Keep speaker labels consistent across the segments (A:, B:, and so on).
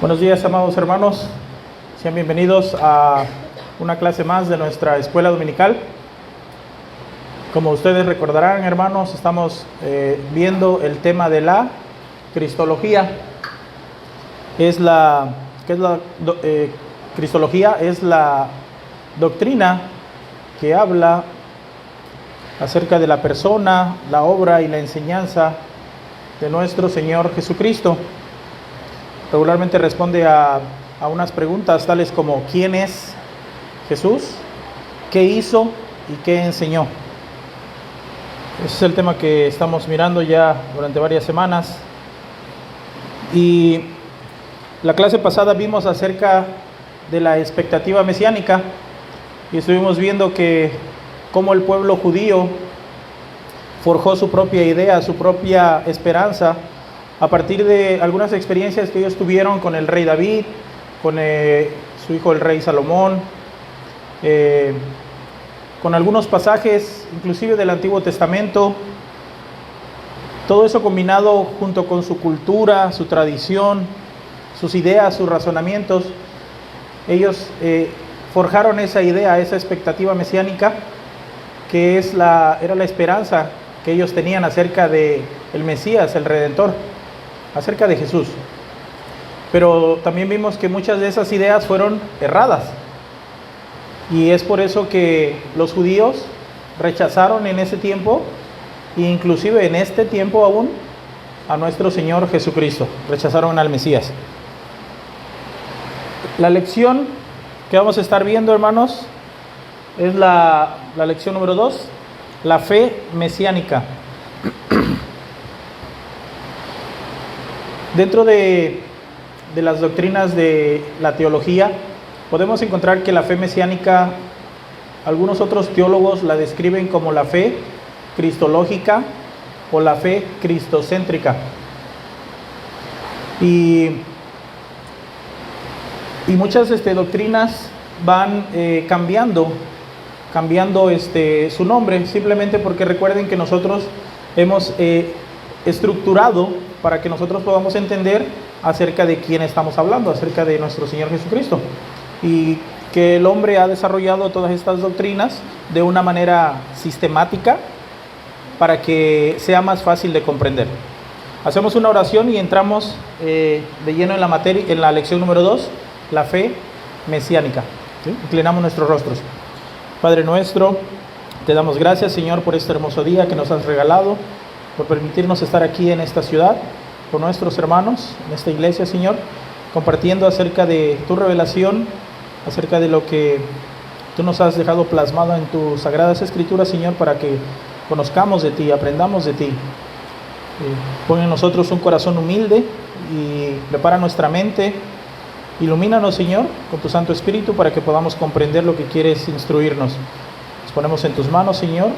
A: Buenos días, amados hermanos. Sean bienvenidos a una clase más de nuestra escuela dominical. Como ustedes recordarán, hermanos, estamos viendo el tema de la cristología. ¿Qué es la cristología? Es la doctrina que habla acerca de la persona, la obra y la enseñanza de nuestro Señor Jesucristo. Regularmente responde a unas preguntas tales como ¿quién es Jesús? ¿Qué hizo? ¿Y qué enseñó? Ese es el tema que estamos mirando ya durante varias semanas. Y la clase pasada vimos acerca de la expectativa mesiánica y estuvimos viendo que cómo el pueblo judío forjó su propia idea, su propia esperanza a partir de algunas experiencias que ellos tuvieron con el rey David, con su hijo el rey Salomón, con algunos pasajes inclusive del Antiguo Testamento. Todo eso combinado junto con su cultura, su tradición, sus ideas, sus razonamientos, ellos forjaron esa idea, esa expectativa mesiánica que era la esperanza que ellos tenían acerca de el Mesías, el Redentor, acerca de Jesús. Pero también vimos que muchas de esas ideas fueron erradas. Y es por eso que los judíos rechazaron en ese tiempo, e inclusive en este tiempo aún, a nuestro Señor Jesucristo. Rechazaron al Mesías. La lección que vamos a estar viendo, hermanos, es la lección número 2, la fe mesiánica. Dentro de las doctrinas de la teología, podemos encontrar que la fe mesiánica, algunos otros teólogos la describen como la fe cristológica o la fe cristocéntrica. Y muchas doctrinas van cambiando su nombre, simplemente porque recuerden que nosotros hemos estructurado para que nosotros podamos entender acerca de quién estamos hablando, acerca de nuestro Señor Jesucristo, y que el hombre ha desarrollado todas estas doctrinas de una manera sistemática para que sea más fácil de comprender. Hacemos una oración y entramos de lleno en la materia, en la lección número 2, la fe mesiánica. ¿Sí? Inclinamos nuestros rostros. Padre nuestro, te damos gracias, Señor, por este hermoso día que nos has regalado, por permitirnos estar aquí en esta ciudad con nuestros hermanos en esta iglesia, Señor, compartiendo acerca de tu revelación, acerca de lo que tú nos has dejado plasmado en tus sagradas escrituras, Señor, para que conozcamos de ti, aprendamos de ti. Pon en nosotros un corazón humilde y prepara nuestra mente. Ilumínanos, Señor, con tu Santo Espíritu para que podamos comprender lo que quieres instruirnos. Nos ponemos en tus manos, Señor,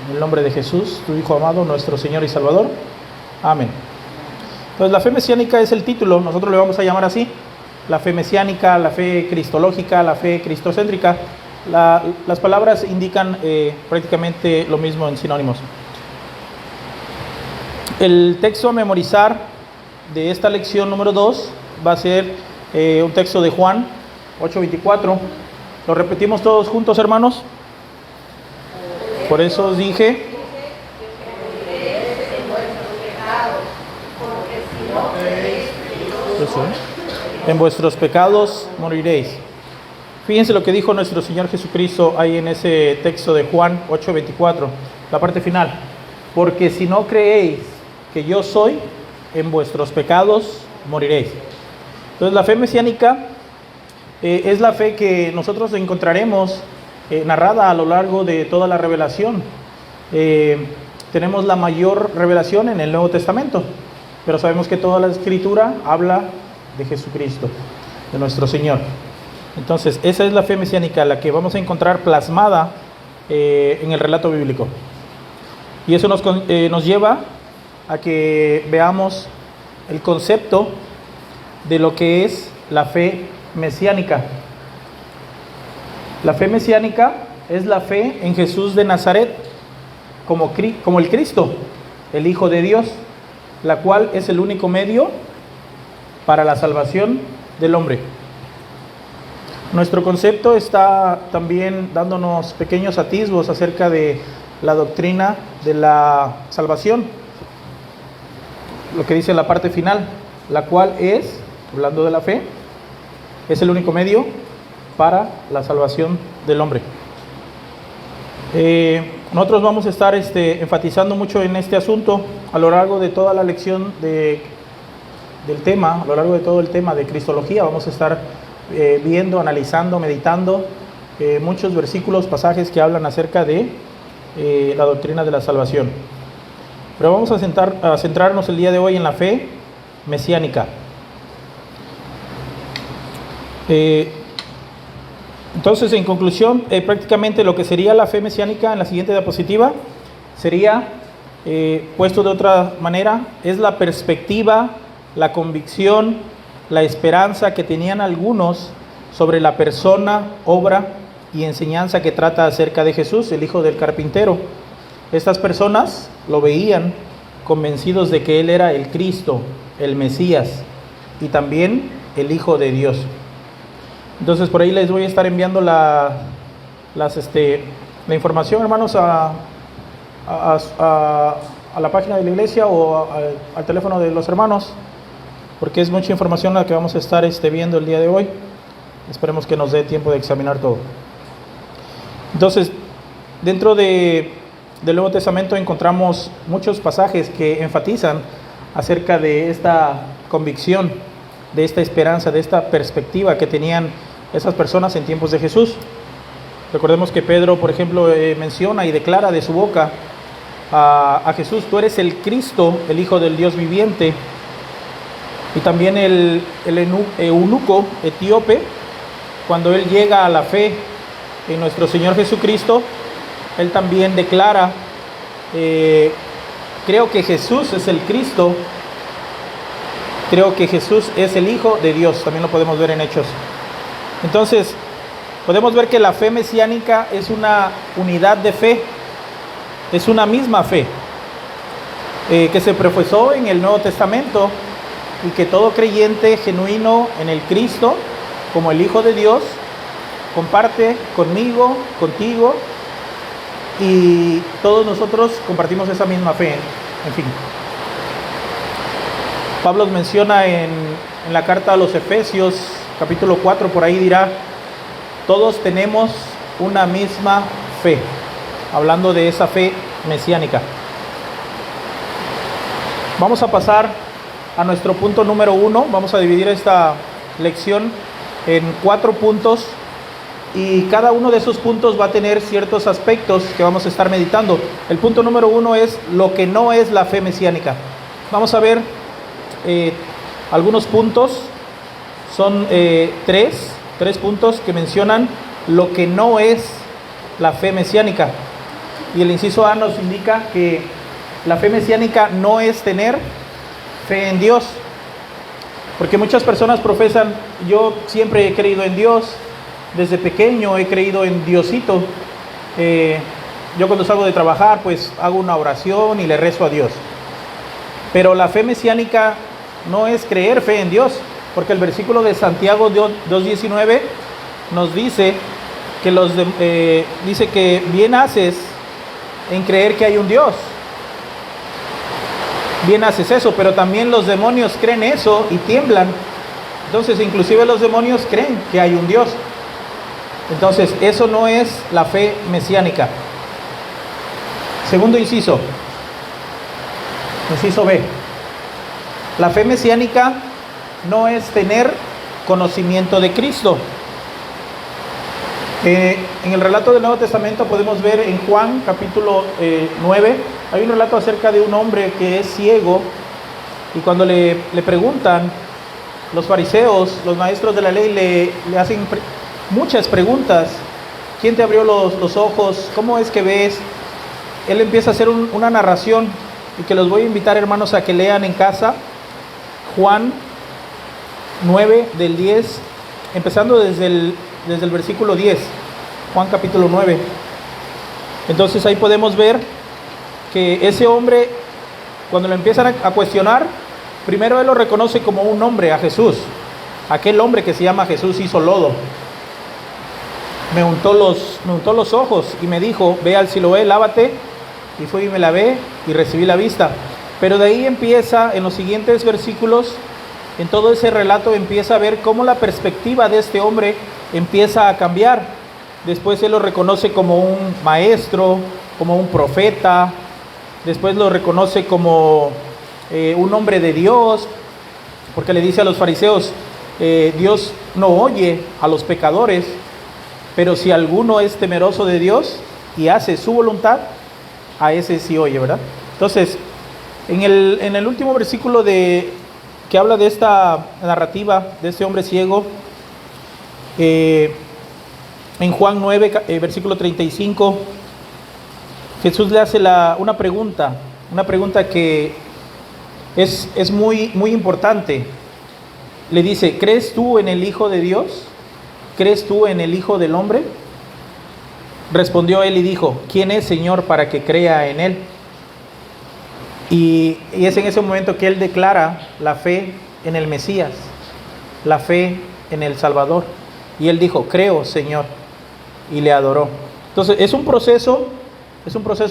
A: en el nombre de Jesús, tu Hijo amado, nuestro Señor y Salvador. Amén. Entonces, la fe mesiánica es el título, nosotros le vamos a llamar así: la fe mesiánica, la fe cristológica, la fe cristocéntrica. Las palabras indican prácticamente lo mismo en sinónimos. El texto a memorizar de esta lección número 2 va a ser un texto de Juan 8:24. ¿Lo repetimos todos juntos, hermanos? Por eso os dije, en vuestros pecados moriréis. Fíjense lo que dijo nuestro Señor Jesucristo ahí en ese texto de Juan 8:24, la parte final. Porque si no creéis que yo soy, en vuestros pecados moriréis. Entonces, la fe mesiánica es la fe que nosotros encontraremos narrada a lo largo de toda la revelación. Tenemos la mayor revelación en el Nuevo Testamento, pero sabemos que toda la Escritura habla de Jesucristo, de nuestro Señor. Entonces, esa es la fe mesiánica, la que vamos a encontrar plasmada en el relato bíblico. Y eso nos lleva a que veamos el concepto de lo que es la fe mesiánica. La fe mesiánica es la fe en Jesús de Nazaret como el Cristo, el Hijo de Dios, la cual es el único medio para la salvación del hombre. Nuestro concepto está también dándonos pequeños atisbos acerca de la doctrina de la salvación, lo que dice la parte final, la cual es, hablando de la fe, es el único medio para la salvación del hombre. Nosotros vamos a estar enfatizando mucho en este asunto a lo largo de toda la lección del tema, a lo largo de todo el tema de Cristología. Vamos a estar viendo, analizando, meditando muchos versículos, pasajes que hablan acerca de la doctrina de la salvación. Pero vamos a centrarnos el día de hoy en la fe mesiánica. Entonces, en conclusión, prácticamente lo que sería la fe mesiánica en la siguiente diapositiva sería, puesto de otra manera, es la perspectiva, la convicción, la esperanza que tenían algunos sobre la persona, obra y enseñanza que trata acerca de Jesús, el hijo del carpintero. Estas personas lo veían convencidos de que Él era el Cristo, el Mesías y también el Hijo de Dios. Entonces por ahí les voy a estar enviando la información, hermanos, a la página de la iglesia o al teléfono de los hermanos, porque es mucha información la que vamos a estar viendo el día de hoy. Esperemos que nos dé tiempo de examinar todo. Entonces, dentro del Nuevo Testamento encontramos muchos pasajes que enfatizan acerca de esta convicción, de esta esperanza, de esta perspectiva que tenían esas personas en tiempos de Jesús. Recordemos que Pedro, por ejemplo, menciona y declara de su boca a Jesús: tú eres el Cristo, el Hijo del Dios viviente. Y también el eunuco etíope, cuando él llega a la fe en nuestro Señor Jesucristo, él también declara, creo que Jesús es el Cristo, creo que Jesús es el Hijo de Dios. También lo podemos ver en Hechos. Entonces, podemos ver que la fe mesiánica es una unidad de fe, es una misma fe, que se profesó en el Nuevo Testamento, y que todo creyente genuino en el Cristo, como el Hijo de Dios, comparte conmigo, contigo, y todos nosotros compartimos esa misma fe. En fin, Pablo menciona en la carta a los Efesios, capítulo 4, por ahí dirá: todos tenemos una misma fe, hablando de esa fe mesiánica. Vamos a pasar a nuestro punto número 1. Vamos a dividir esta lección en 4 puntos, y cada uno de esos puntos va a tener ciertos aspectos que vamos a estar meditando. El punto número 1 es lo que no es la fe mesiánica. Vamos a ver algunos puntos. Son tres puntos que mencionan lo que no es la fe mesiánica. Y el inciso A nos indica que la fe mesiánica no es tener fe en Dios, porque muchas personas profesan: yo siempre he creído en Dios, desde pequeño he creído en Diosito, yo cuando salgo de trabajar pues hago una oración y le rezo a Dios. Pero la fe mesiánica no es creer fe en Dios, porque el versículo de Santiago 2:19 nos dice que dice que bien haces en creer que hay un Dios. Bien haces eso, pero también los demonios creen eso y tiemblan. Entonces, inclusive los demonios creen que hay un Dios. Entonces, eso no es la fe mesiánica. Segundo inciso B. La fe mesiánica no es tener conocimiento de Cristo. En el relato del Nuevo Testamento podemos ver en Juan capítulo 9, hay un relato acerca de un hombre que es ciego, y cuando le preguntan los fariseos, los maestros de la ley, le hacen muchas preguntas. ¿Quién te abrió los ojos? ¿Cómo es que ves? Él empieza a hacer una narración, y que los voy a invitar, hermanos, a que lean en casa. Juan 9 del 10, empezando desde el versículo 10, Juan capítulo 9. Entonces ahí podemos ver que ese hombre, cuando lo empiezan a cuestionar, primero él lo reconoce como un hombre, a Jesús. aquel hombre que se llama Jesús hizo lodo, me untó los ojos y me dijo, ve al Siloé, lávate, y fui y me lavé y recibí la vista. Pero de ahí empieza, en los siguientes versículos, en todo ese relato empieza a ver cómo la perspectiva de este hombre empieza a cambiar. Después él lo reconoce como un maestro, como un profeta, después lo reconoce como un hombre de Dios, porque le dice a los fariseos, Dios no oye a los pecadores, pero si alguno es temeroso de Dios y hace su voluntad, a ese sí oye, ¿verdad? Entonces, en el último versículo que habla de esta narrativa de este hombre ciego, en Juan 9, versículo 35, Jesús le hace una pregunta que es muy, muy importante. Le dice, ¿crees tú en el Hijo de Dios? ¿Crees tú en el Hijo del Hombre? Respondió él y dijo, ¿quién es, Señor, para que crea en él? Y es en ese momento que él declara la fe en el Mesías, la fe en el Salvador. Y él dijo, creo, Señor, y le adoró. Entonces es un proceso,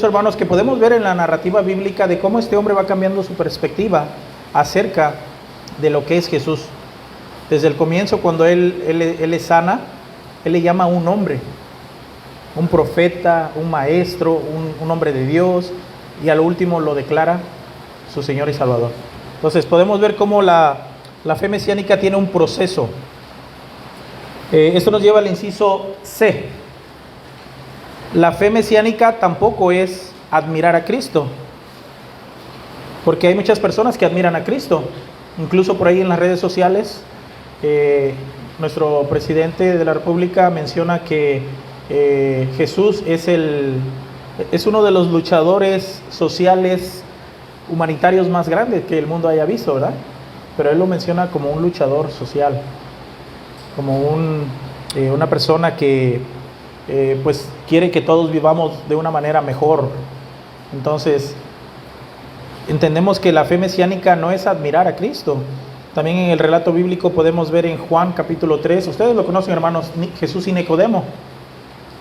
A: hermanos, que podemos ver en la narrativa bíblica de cómo este hombre va cambiando su perspectiva acerca de lo que es Jesús. Desde el comienzo, cuando él le sana, él le llama un hombre, un profeta, un maestro, un hombre de Dios, y al último lo declara su Señor y Salvador. Entonces podemos ver cómo la fe mesiánica tiene un proceso. Esto nos lleva al inciso C. La fe mesiánica tampoco es admirar a Cristo, porque hay muchas personas que admiran a Cristo. Incluso por ahí en las redes sociales, nuestro presidente de la República menciona que Jesús es uno de los luchadores sociales humanitarios más grandes que el mundo haya visto, ¿verdad? Pero él lo menciona como un luchador social, como una persona que pues quiere que todos vivamos de una manera mejor. Entonces entendemos que la fe mesiánica no es admirar a Cristo. También en el relato bíblico podemos ver en Juan capítulo 3, ustedes lo conocen, hermanos, Jesús y Nicodemo,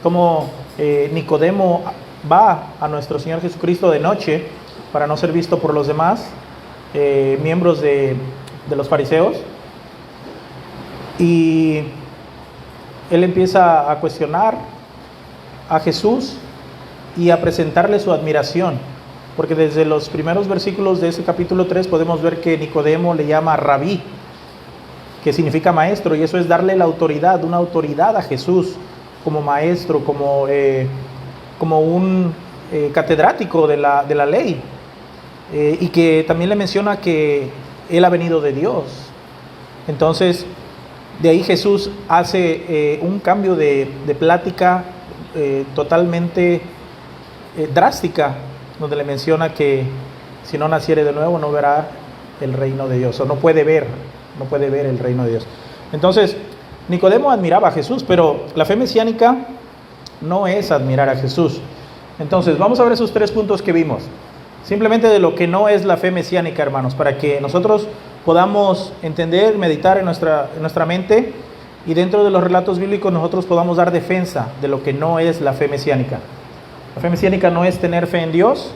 A: como Nicodemo va a nuestro Señor Jesucristo de noche para no ser visto por los demás miembros de los fariseos, y él empieza a cuestionar a Jesús y a presentarle su admiración, porque desde los primeros versículos de ese capítulo 3 podemos ver que Nicodemo le llama rabí, que significa maestro, y eso es darle la autoridad, una autoridad a Jesús como maestro, como un catedrático de la ley, y que también le menciona que él ha venido de Dios. Entonces de ahí Jesús hace un cambio de plática totalmente drástica, donde le menciona que si no naciere de nuevo no verá el reino de Dios, o no puede ver el reino de Dios. Entonces Nicodemo admiraba a Jesús, pero la fe mesiánica no es admirar a Jesús. Entonces vamos a ver esos 3 puntos que vimos, simplemente de lo que no es la fe mesiánica, hermanos, para que nosotros podamos entender, meditar en nuestra mente, y dentro de los relatos bíblicos nosotros podamos dar defensa de lo que no es la fe mesiánica. La fe mesiánica no es tener fe en Dios,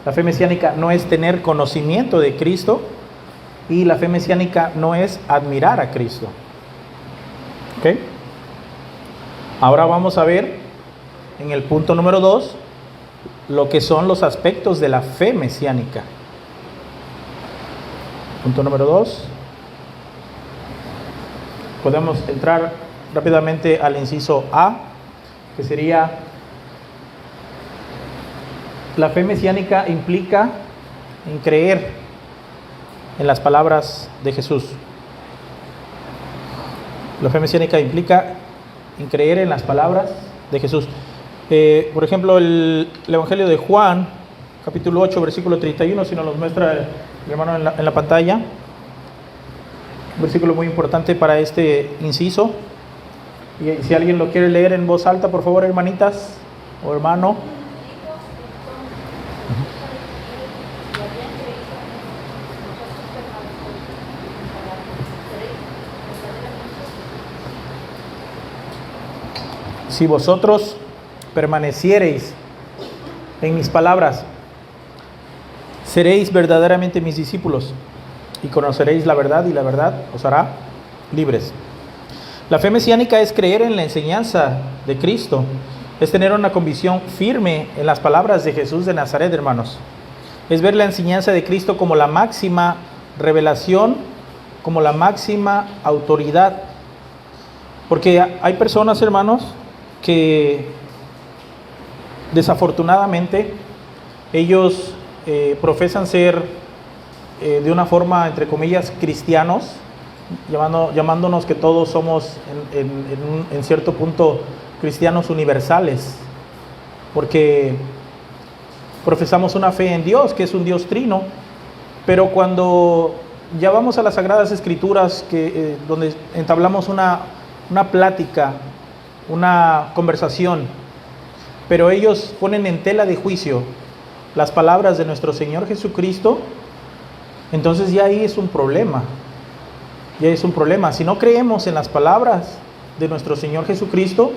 A: la fe mesiánica no es tener conocimiento de Cristo, y la fe mesiánica no es admirar a Cristo. ¿Ok? Ahora vamos a ver en el punto número 2 lo que son los aspectos de la fe mesiánica. Punto número 2. Podemos entrar rápidamente al inciso A, que sería: la fe mesiánica implica en creer en las palabras de Jesús. La fe mesiánica implica en creer en las palabras de Jesús. Por ejemplo, el Evangelio de Juan, capítulo 8, versículo 31, si nos lo muestra el hermano en la pantalla. Un versículo muy importante para este inciso. Y si alguien lo quiere leer en voz alta, por favor, hermanitas o hermano. si vosotros permaneciereis en mis palabras, seréis verdaderamente mis discípulos y conoceréis la verdad, y la verdad os hará libres. La fe mesiánica es creer en la enseñanza de Cristo, es tener una convicción firme en las palabras de Jesús de Nazaret, hermanos. Es ver la enseñanza de Cristo como la máxima revelación, como la máxima autoridad. Porque hay personas, hermanos, que desafortunadamente ellos profesan ser de una forma, entre comillas, cristianos, llamándonos que todos somos en cierto punto cristianos universales, porque profesamos una fe en Dios, que es un Dios trino, pero cuando ya vamos a las Sagradas Escrituras, donde entablamos una plática, una conversación, pero ellos ponen en tela de juicio las palabras de nuestro Señor Jesucristo, entonces ya ahí es un problema. Ya es un problema. Si no creemos en las palabras de nuestro Señor Jesucristo,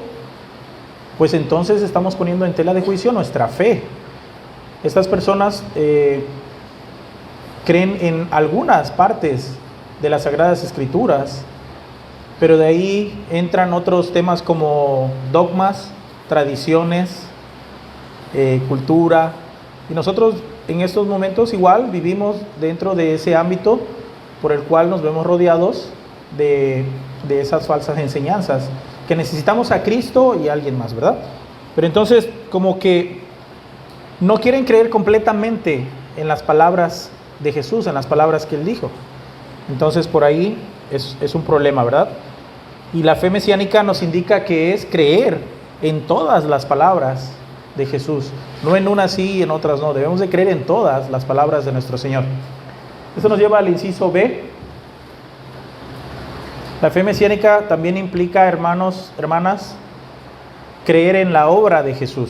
A: pues entonces estamos poniendo en tela de juicio nuestra fe. Estas personas creen en algunas partes de las Sagradas Escrituras, pero de ahí entran otros temas como dogmas, tradiciones, cultura, y nosotros en estos momentos igual vivimos dentro de ese ámbito por el cual nos vemos rodeados de esas falsas enseñanzas, que necesitamos a Cristo y a alguien más, ¿verdad? Pero entonces como que no quieren creer completamente en las palabras de Jesús, en las palabras que Él dijo. Entonces por ahí es un problema, ¿verdad? Y la fe mesiánica nos indica que es creer en todas las palabras de Jesús, no en unas sí y en otras no. Debemos de creer en todas las palabras de nuestro Señor. Esto nos lleva al inciso B. La fe mesiánica también implica, hermanos, hermanas, creer en la obra de Jesús.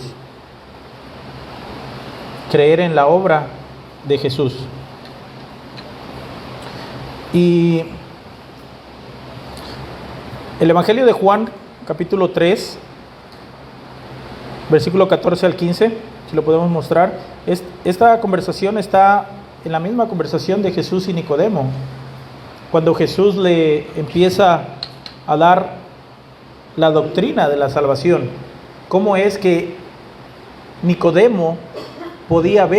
A: Creer en la obra de Jesús. Y el Evangelio de Juan, capítulo 3, versículo 14 al 15, si lo podemos mostrar. Esta conversación está en la misma conversación de Jesús y Nicodemo, cuando Jesús le empieza a dar la doctrina de la salvación. ¿Cómo es que Nicodemo podía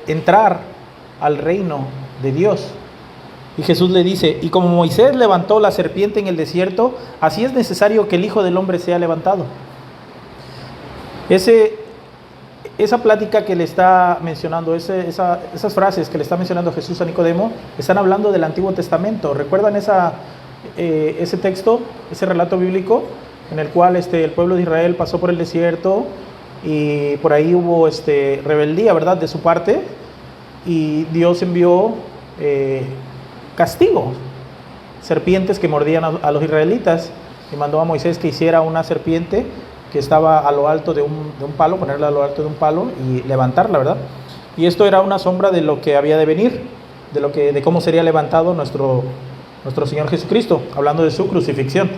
A: entrar al reino de Dios? Y Jesús le dice: y como Moisés levantó la serpiente en el desierto, así es necesario que el Hijo del Hombre sea levantado. Esa plática que le está mencionando, esas frases que le está mencionando Jesús a Nicodemo, están hablando del Antiguo Testamento. ¿Recuerdan ese texto, ese relato bíblico en el cual el pueblo de Israel pasó por el desierto y por ahí hubo rebeldía, ¿verdad?, de su parte, y Dios envió castigo, serpientes que mordían a los israelitas, y mandó a Moisés que hiciera una serpiente que estaba a lo alto de un palo, ponerla a lo alto de un palo y levantarla, ¿verdad? Y esto era una sombra de lo que había de venir, de cómo sería levantado nuestro Señor Jesucristo, hablando de su crucifixión,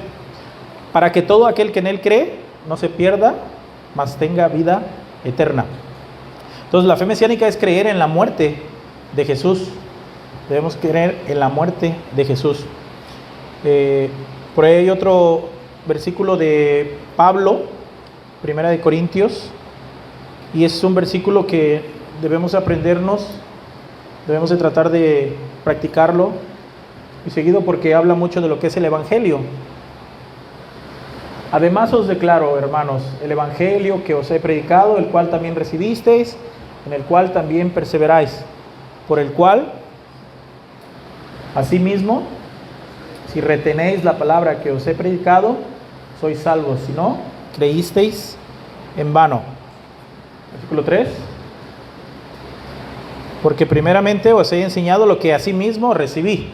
A: para que todo aquel que en Él cree no se pierda, mas tenga vida eterna. Entonces la fe mesiánica es creer en la muerte de Jesús. Debemos creer en la muerte de Jesús. Por ahí hay otro versículo de Pablo, Primera de Corintios, y es un versículo que debemos aprendernos, debemos de tratar de practicarlo y seguido, porque habla mucho de lo que es el Evangelio. Además os declaro, hermanos, el Evangelio que os he predicado, el cual también recibisteis, en el cual también perseveráis, por el cual, asimismo, si retenéis la palabra que os he predicado, sois salvos. Si no, creísteis en vano. Versículo 3. Porque primeramente os he enseñado lo que asimismo recibí,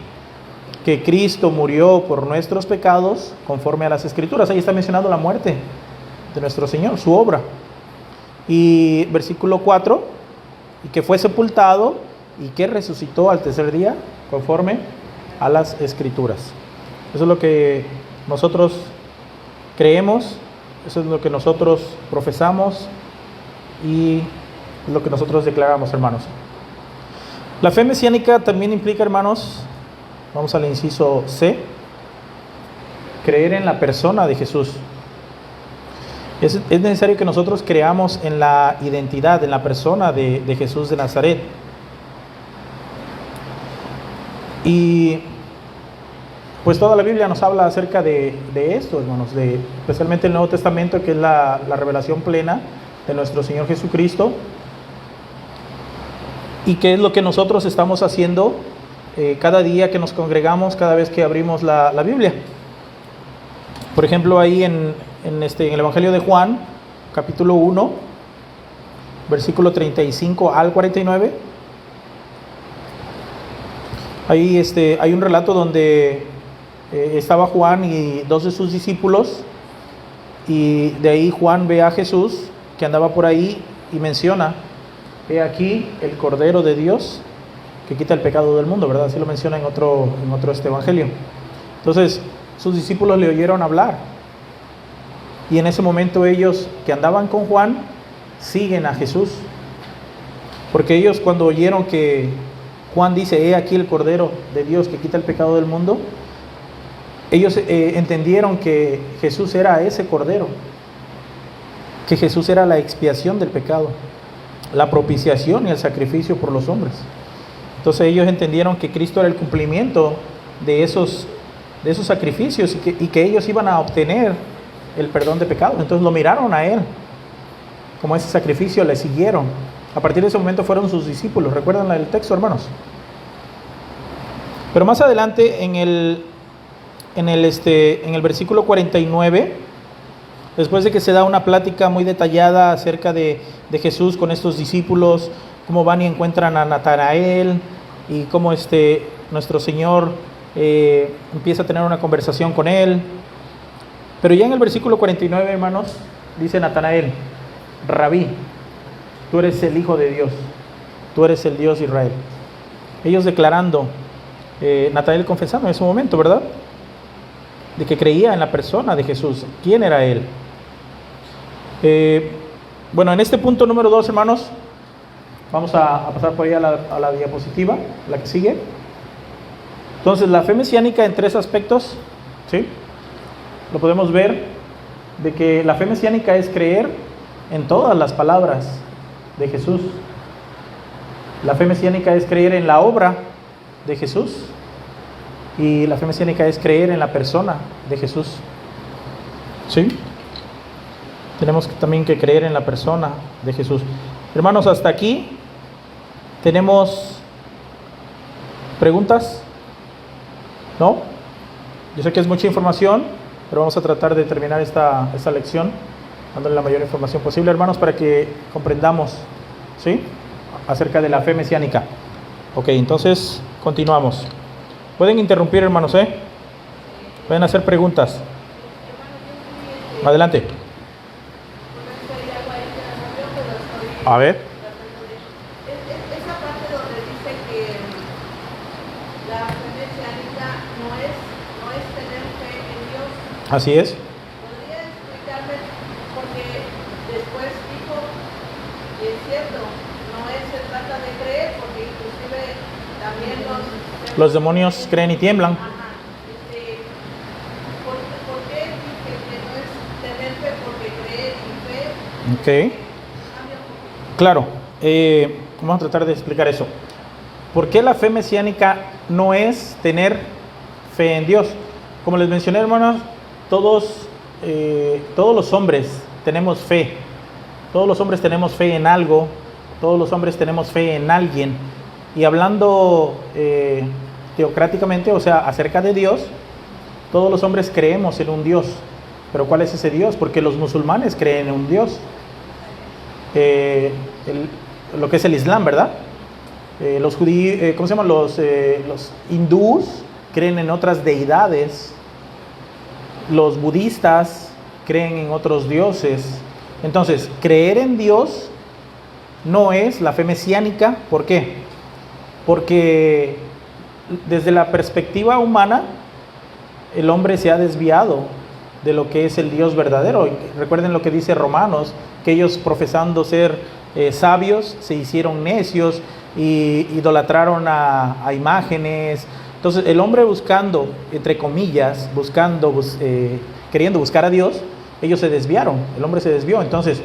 A: que Cristo murió por nuestros pecados conforme a las Escrituras. Ahí está mencionando la muerte de nuestro Señor, su obra. Y versículo 4, y que fue sepultado y que resucitó al tercer día conforme a las Escrituras. Eso es lo que nosotros creemos Eso es lo que nosotros profesamos y lo que nosotros declaramos, hermanos. La fe mesiánica también implica, hermanos, vamos al inciso C, creer en la persona de Jesús. Es necesario que nosotros creamos en la identidad, en la persona de Jesús de Nazaret. Y pues toda la Biblia nos habla acerca de esto, hermanos, especialmente el Nuevo Testamento, que es la revelación plena de nuestro Señor Jesucristo. Y qué es lo que nosotros estamos haciendo cada día que nos congregamos, cada vez que abrimos la Biblia. Por ejemplo, ahí en el Evangelio de Juan, capítulo 1, versículo 35 al 49, ahí hay un relato donde estaba Juan y dos de sus discípulos, y de ahí Juan ve a Jesús que andaba por ahí y menciona: he aquí el Cordero de Dios que quita el pecado del mundo, ¿verdad? Así lo menciona en otro evangelio. Entonces, sus discípulos le oyeron hablar, y en ese momento ellos que andaban con Juan siguen a Jesús, porque ellos, cuando oyeron que Juan dice: he aquí el Cordero de Dios que quita el pecado del mundo, ellos entendieron que Jesús era ese Cordero, que Jesús era la expiación del pecado, la propiciación y el sacrificio por los hombres. Entonces ellos entendieron que Cristo era el cumplimiento de esos sacrificios, y que ellos iban a obtener el perdón de pecados. Entonces lo miraron a Él como ese sacrificio, le siguieron. A partir de ese momento fueron sus discípulos. ¿Recuerdan el texto, hermanos? Pero más adelante en el versículo 49, después de que se da una plática muy detallada acerca de Jesús con estos discípulos, cómo van y encuentran a Natanael, y cómo nuestro Señor empieza a tener una conversación con él. Pero ya en el versículo 49, hermanos, dice Natanael: Rabí, tú eres el Hijo de Dios, tú eres el Dios de Israel. Ellos declarando, Natanael confesando en ese momento, ¿verdad?, de que creía en la persona de Jesús. ¿Quién era Él? Bueno, en este punto número 2, hermanos, vamos a pasar por ahí a la diapositiva, la que sigue. Entonces, la fe mesiánica en 3 aspectos, ¿sí? Lo podemos ver, de que la fe mesiánica es creer en todas las palabras de Jesús. La fe mesiánica es creer en la obra de Jesús. Y la fe mesiánica es creer en la persona de Jesús. ¿Sí? Tenemos también que creer en la persona de Jesús. Hermanos, hasta aquí tenemos preguntas. ¿No? Yo sé que es mucha información, pero vamos a tratar de terminar esta lección dándole la mayor información posible, hermanos, para que comprendamos, ¿sí?, acerca de la fe mesiánica. Ok, entonces continuamos. Pueden interrumpir, hermanos, pueden hacer preguntas. Adelante. A ver.
B: Esa parte donde dice que la fe mesiánica no es tener fe en Dios.
A: Así es.
B: ¿Podría explicarme? Porque después dijo, y es cierto, se trata de creer, porque inclusive también
A: los demonios creen y tiemblan.
B: Ajá. ¿Por qué dije que no es tener fe? Porque creer y fe.
A: Ok. Claro. Vamos a tratar de explicar eso. ¿Por qué la fe mesiánica no es tener fe en Dios? Como les mencioné, hermanos, todos los hombres tenemos fe. Todos los hombres tenemos fe en algo. Todos los hombres tenemos fe en alguien. Y hablando teocráticamente, o sea, acerca de Dios, todos los hombres creemos en un Dios. ¿Pero cuál es ese Dios? Porque los musulmanes creen en un Dios. Lo que es el Islam, ¿verdad? Los judíos, ¿cómo se llaman? Los hindús creen en otras deidades. Los budistas creen en otros dioses. Entonces, creer en Dios no es la fe mesiánica. ¿Por qué? Porque desde la perspectiva humana, el hombre se ha desviado de lo que es el Dios verdadero. Recuerden lo que dice Romanos, que ellos profesando ser sabios se hicieron necios y idolatraron a imágenes. Entonces el hombre buscando, entre comillas, queriendo buscar a Dios, ellos se desviaron, el hombre se desvió. Entonces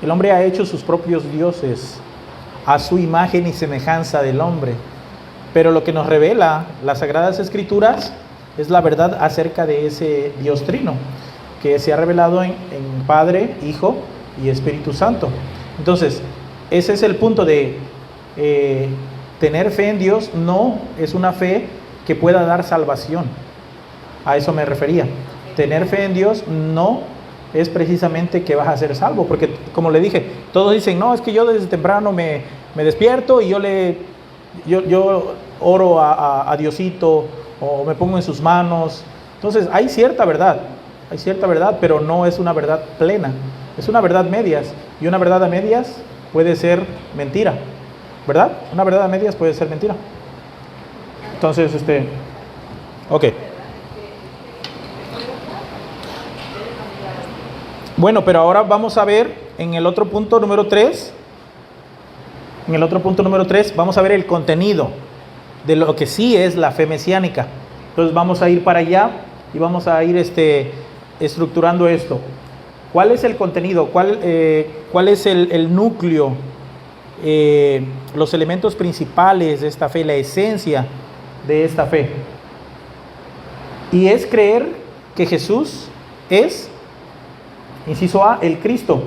A: el hombre ha hecho sus propios dioses a su imagen y semejanza del hombre. Pero lo que nos revela las Sagradas Escrituras es la verdad acerca de ese Dios trino, que se ha revelado en Padre, Hijo y Espíritu Santo. Entonces, ese es el punto de tener fe en Dios. No es una fe que pueda dar salvación. A eso me refería. Tener fe en Dios no es precisamente que vas a ser salvo, porque como le dije, todos dicen, no, es que yo desde temprano me despierto y yo oro a Diosito, o me pongo en sus manos. Entonces hay cierta verdad, pero no es una verdad plena, es una verdad medias, y una verdad a medias puede ser mentira, ¿verdad? Una verdad a medias puede ser mentira. Entonces, ok. Bueno, pero ahora vamos a ver en el otro punto número 3. En el otro punto número 3 vamos a ver el contenido de lo que sí es la fe mesiánica. Entonces vamos a ir para allá y vamos a ir estructurando esto. ¿Cuál es el contenido? ¿Cuál es el núcleo? Los elementos principales de esta fe, la esencia de esta fe. Y es creer que Jesús es, inciso A, el Cristo.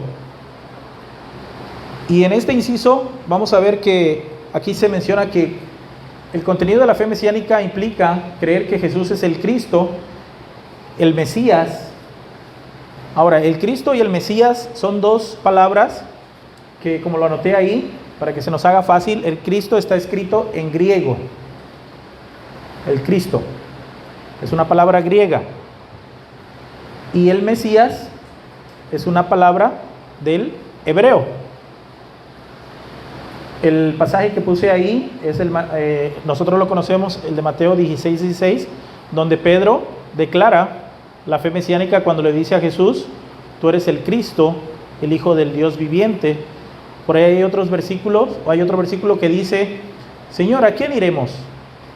A: Y en este inciso vamos a ver que aquí se menciona que el contenido de la fe mesiánica implica creer que Jesús es el Cristo, el Mesías. Ahora, el Cristo y el Mesías son dos palabras que, como lo anoté ahí, para que se nos haga fácil, el Cristo está escrito en griego. El Cristo es una palabra griega. Y el Mesías es una palabra del hebreo. El pasaje que puse ahí es nosotros lo conocemos, el de Mateo 16:16, donde Pedro declara la fe mesiánica cuando le dice a Jesús: tú eres el Cristo, el Hijo del Dios viviente. Por ahí hay otros versículos, o hay otro versículo que dice: Señor, ¿a quién iremos?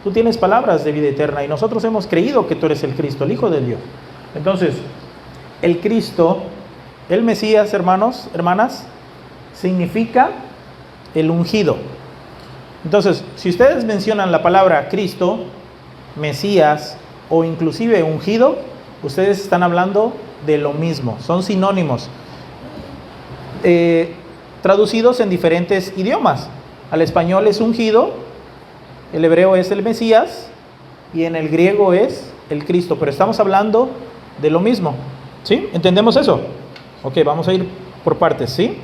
A: Tú tienes palabras de vida eterna y nosotros hemos creído que tú eres el Cristo, el Hijo de Dios. Entonces, el Cristo, el Mesías, hermanos, hermanas, significa el ungido. Entonces, si ustedes mencionan la palabra Cristo, Mesías o inclusive ungido, ustedes están hablando de lo mismo, son sinónimos, traducidos en diferentes idiomas. Al español es ungido, el hebreo es el Mesías y en el griego es el Cristo, pero estamos hablando de lo mismo. ¿Sí? ¿Entendemos eso? Ok, vamos a ir por partes, ¿sí?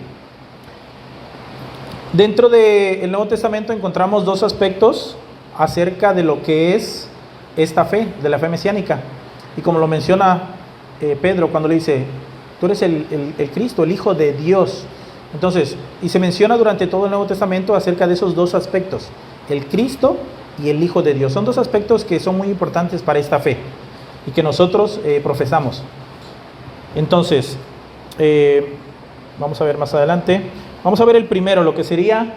A: Dentro del Nuevo Testamento encontramos dos aspectos acerca de lo que es esta fe, de la fe mesiánica. Y como lo menciona Pedro cuando le dice: tú eres el Cristo, el Hijo de Dios. Entonces, y se menciona durante todo el Nuevo Testamento acerca de esos dos aspectos, el Cristo y el Hijo de Dios. Son dos aspectos que son muy importantes para esta fe y que nosotros profesamos. Entonces, vamos a ver más adelante. Vamos a ver el primero, lo que sería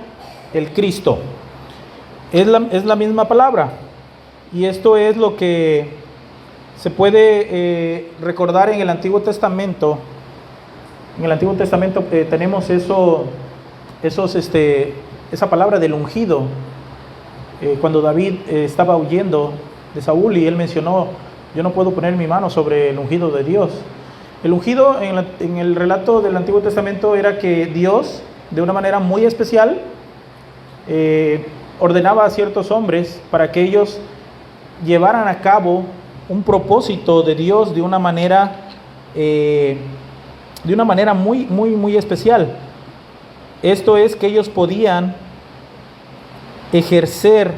A: el Cristo. Es la misma palabra. Y esto es lo que se puede recordar en el Antiguo Testamento. En el Antiguo Testamento tenemos esa palabra del ungido. Cuando David estaba huyendo de Saúl y él mencionó: yo no puedo poner mi mano sobre el ungido de Dios. El ungido en el relato del Antiguo Testamento era que Dios, de una manera muy especial, ordenaba a ciertos hombres para que ellos llevaran a cabo un propósito de Dios de una manera muy, muy, muy especial. Esto es que ellos pudieran ejercer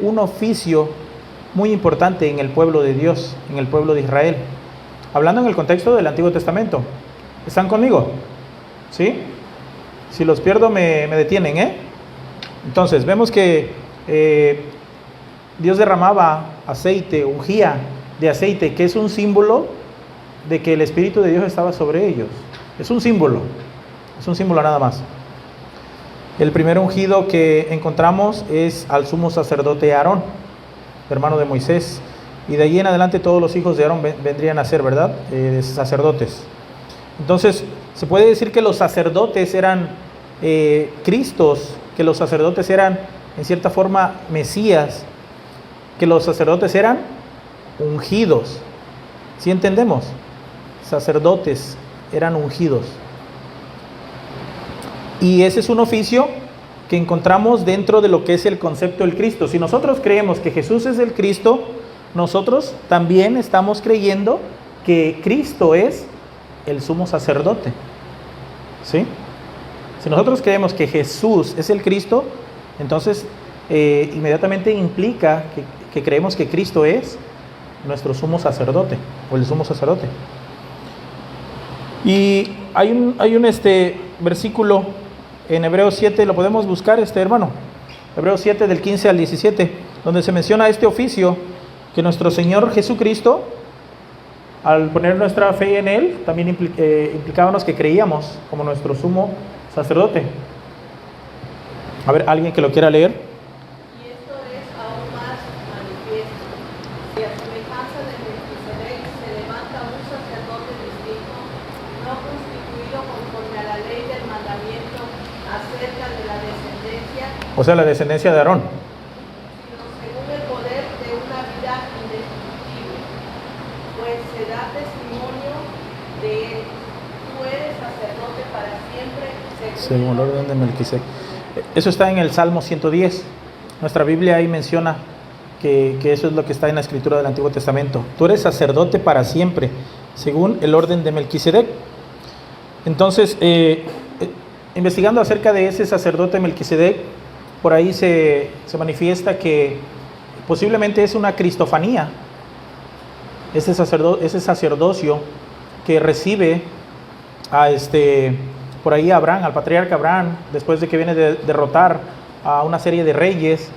A: un oficio muy importante en el pueblo de Dios, en el pueblo de Israel. Hablando en el contexto del Antiguo Testamento. ¿Están conmigo? ¿Sí? Si los pierdo me detienen, ¿eh? Entonces, vemos que Dios derramaba aceite, ungía de aceite, que es un símbolo de que el Espíritu de Dios estaba sobre ellos. Es un símbolo nada más. El primer ungido que encontramos es al sumo sacerdote Aarón, hermano de Moisés, y de allí en adelante todos los hijos de Aarón vendrían a ser, ¿verdad?, sacerdotes. Entonces, se puede decir que los sacerdotes eran Cristos, que los sacerdotes eran, en cierta forma, Mesías, que los sacerdotes eran ungidos. ¿Sí entendemos? Sacerdotes eran ungidos. Y ese es un oficio que encontramos dentro de lo que es el concepto del Cristo. Si nosotros creemos que Jesús es el Cristo, nosotros también estamos creyendo que Cristo es el sumo sacerdote. ¿Sí? Si nosotros creemos que Jesús es el Cristo, entonces inmediatamente implica que creemos que Cristo es nuestro sumo sacerdote, o el sumo sacerdote. Y hay un versículo en Hebreos 7, lo podemos buscar, hermano. Hebreos 7 del 15 al 17, donde se menciona este oficio que nuestro Señor Jesucristo, al poner nuestra fe en Él, también implicábamos que creíamos como nuestro sumo sacerdote. A ver, alguien que lo quiera leer.
B: Y esto es aún más manifiesto, si a semejanza de Melquisedec se levanta un sacerdote distinto, no constituido conforme a la ley del mandamiento acerca de la descendencia,
A: O sea, la descendencia de Aarón.
B: sino según el poder de una vida indestructible, pues se da testimonio de él. Tú eres sacerdote para siempre,
A: Según el orden de Melquisedec. Eso está en el Salmo 110. Nuestra Biblia ahí menciona que eso es lo que está en la escritura del Antiguo Testamento. Tú eres sacerdote para siempre, según el orden de Melquisedec. Entonces, investigando acerca de ese sacerdote Melquisedec, por ahí se manifiesta que posiblemente es una cristofanía, ese sacerdocio que recibe a por ahí Abraham, al patriarca Abraham, después de que viene de derrotar a una serie de reyes,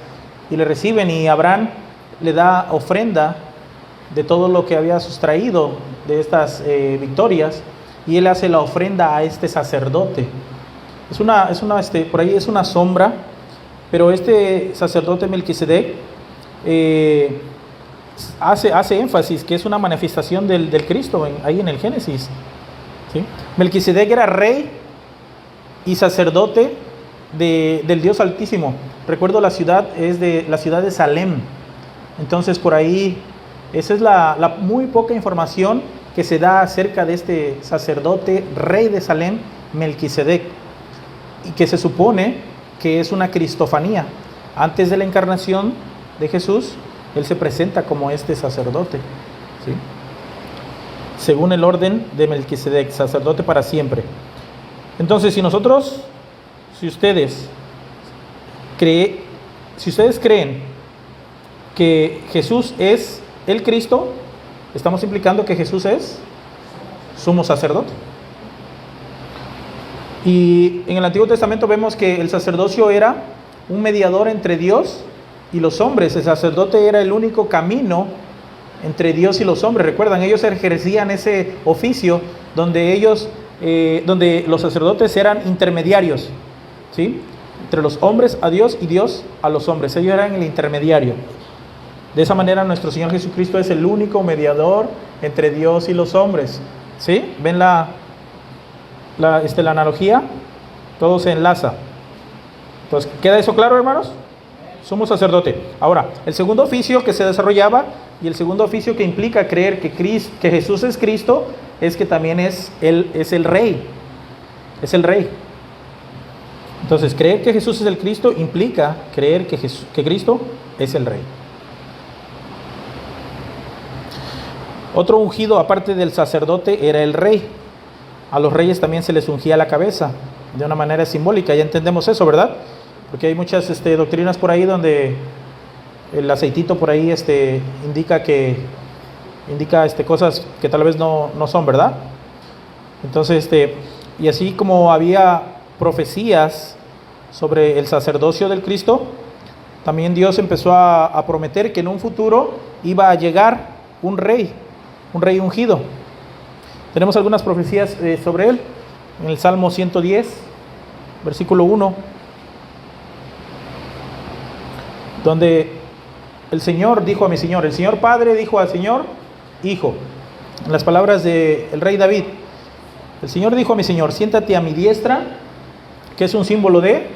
A: y le reciben, y Abraham le da ofrenda de todo lo que había sustraído de estas victorias, y él hace la ofrenda a este sacerdote. Por ahí es una sombra, pero este sacerdote Melquisedec hace énfasis que es una manifestación del Cristo ahí en el Génesis. ¿Sí? Melquisedec era rey y sacerdote del Dios Altísimo. Recuerdo la ciudad de Salem. Entonces por ahí esa es la muy poca información que se da acerca de este sacerdote rey de Salem, Melquisedec, y que se supone que es una cristofanía. Antes de la encarnación de Jesús, él se presenta como este sacerdote, ¿sí? Según el orden de Melquisedec, sacerdote para siempre. Entonces, si ustedes creen que Jesús es el Cristo, estamos implicando que Jesús es sumo sacerdote. Y en el Antiguo Testamento vemos que el sacerdocio era un mediador entre Dios y los hombres. El sacerdote era el único camino entre Dios y los hombres. Recuerdan, ellos ejercían ese oficio donde los sacerdotes eran intermediarios, ¿sí? Entre los hombres a Dios y Dios a los hombres. Ellos eran el intermediario. De esa manera nuestro Señor Jesucristo es el único mediador entre Dios y los hombres, ¿sí? ¿Ven la analogía? Todo se enlaza. Entonces, ¿queda eso claro, hermanos? Sumo sacerdote. Ahora, el segundo oficio que se desarrollaba, y el segundo oficio que implica creer que Jesús es Cristo, es que también es el Rey. Es el Rey. Entonces, creer que Jesús es el Cristo implica creer que Cristo es el Rey. Otro ungido, aparte del sacerdote, era el rey. A los reyes también se les ungía la cabeza, de una manera simbólica. Ya entendemos eso, ¿verdad? Porque hay muchas doctrinas por ahí donde el aceitito por ahí indica cosas que tal vez no son, ¿verdad? Entonces, y así como había profecías sobre el sacerdocio del Cristo, también Dios empezó a prometer que en un futuro iba a llegar un rey ungido. Tenemos algunas profecías sobre él en el Salmo 110, versículo 1, donde el Señor dijo a mi Señor, el Señor Padre dijo al Señor Hijo, en las palabras del rey David, el Señor dijo a mi Señor, siéntate a mi diestra, que es un símbolo de...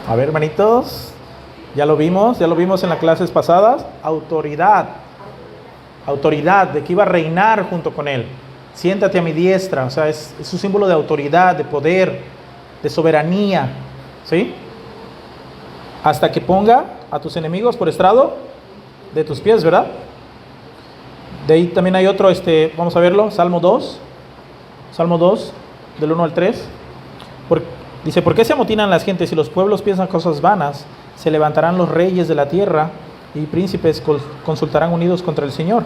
A: A ver, hermanitos, ya lo vimos en las clases pasadas, autoridad, de que iba a reinar junto con él. Siéntate a mi diestra, o sea, es un símbolo de autoridad, de poder, de soberanía, ¿sí? Hasta que ponga a tus enemigos por estrado de tus pies, ¿verdad? De ahí también hay otro, vamos a verlo, Salmo 2, del 1 al 3. Dice, ¿por qué se amotinan las gentes y los pueblos piensan cosas vanas? Se levantarán los reyes de la tierra y príncipes consultarán unidos contra el Señor.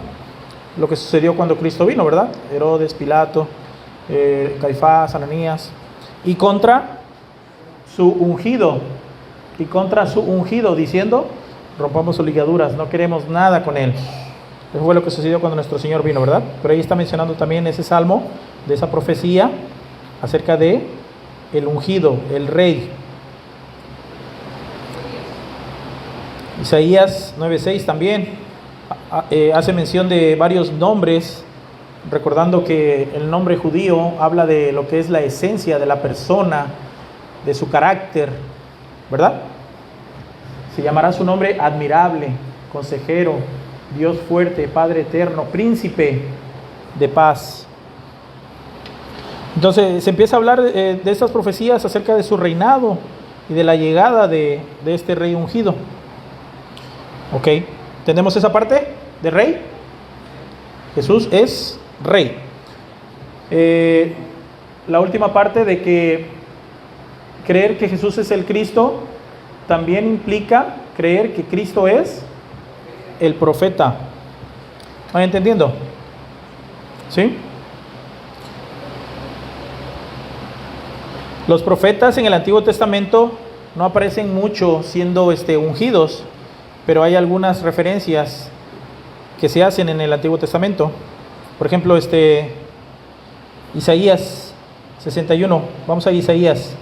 A: Lo que sucedió cuando Cristo vino, ¿verdad? Herodes, Pilato, Caifás, Ananías. Y contra su ungido, diciendo, rompamos sus ligaduras, no queremos nada con él. Eso fue lo que sucedió cuando nuestro Señor vino, ¿verdad? Pero ahí está mencionando también ese salmo, de esa profecía, acerca de el ungido, el rey. Isaías 9:6 también hace mención de varios nombres, recordando que el nombre judío habla de lo que es la esencia de la persona, de su carácter, ¿verdad? Se llamará su nombre admirable, consejero, Dios fuerte, Padre eterno, príncipe de paz. Entonces se empieza a hablar de estas profecías acerca de su reinado y de la llegada de este rey ungido. Ok, ¿tenemos esa parte de rey? Jesús es rey. La última parte de que creer que Jesús es el Cristo también implica creer que Cristo es el profeta. ¿Van entendiendo? ¿Sí? Los profetas en el Antiguo Testamento no aparecen mucho siendo ungidos, pero hay algunas referencias que se hacen en el Antiguo Testamento. Por ejemplo, Isaías 61. Vamos a Isaías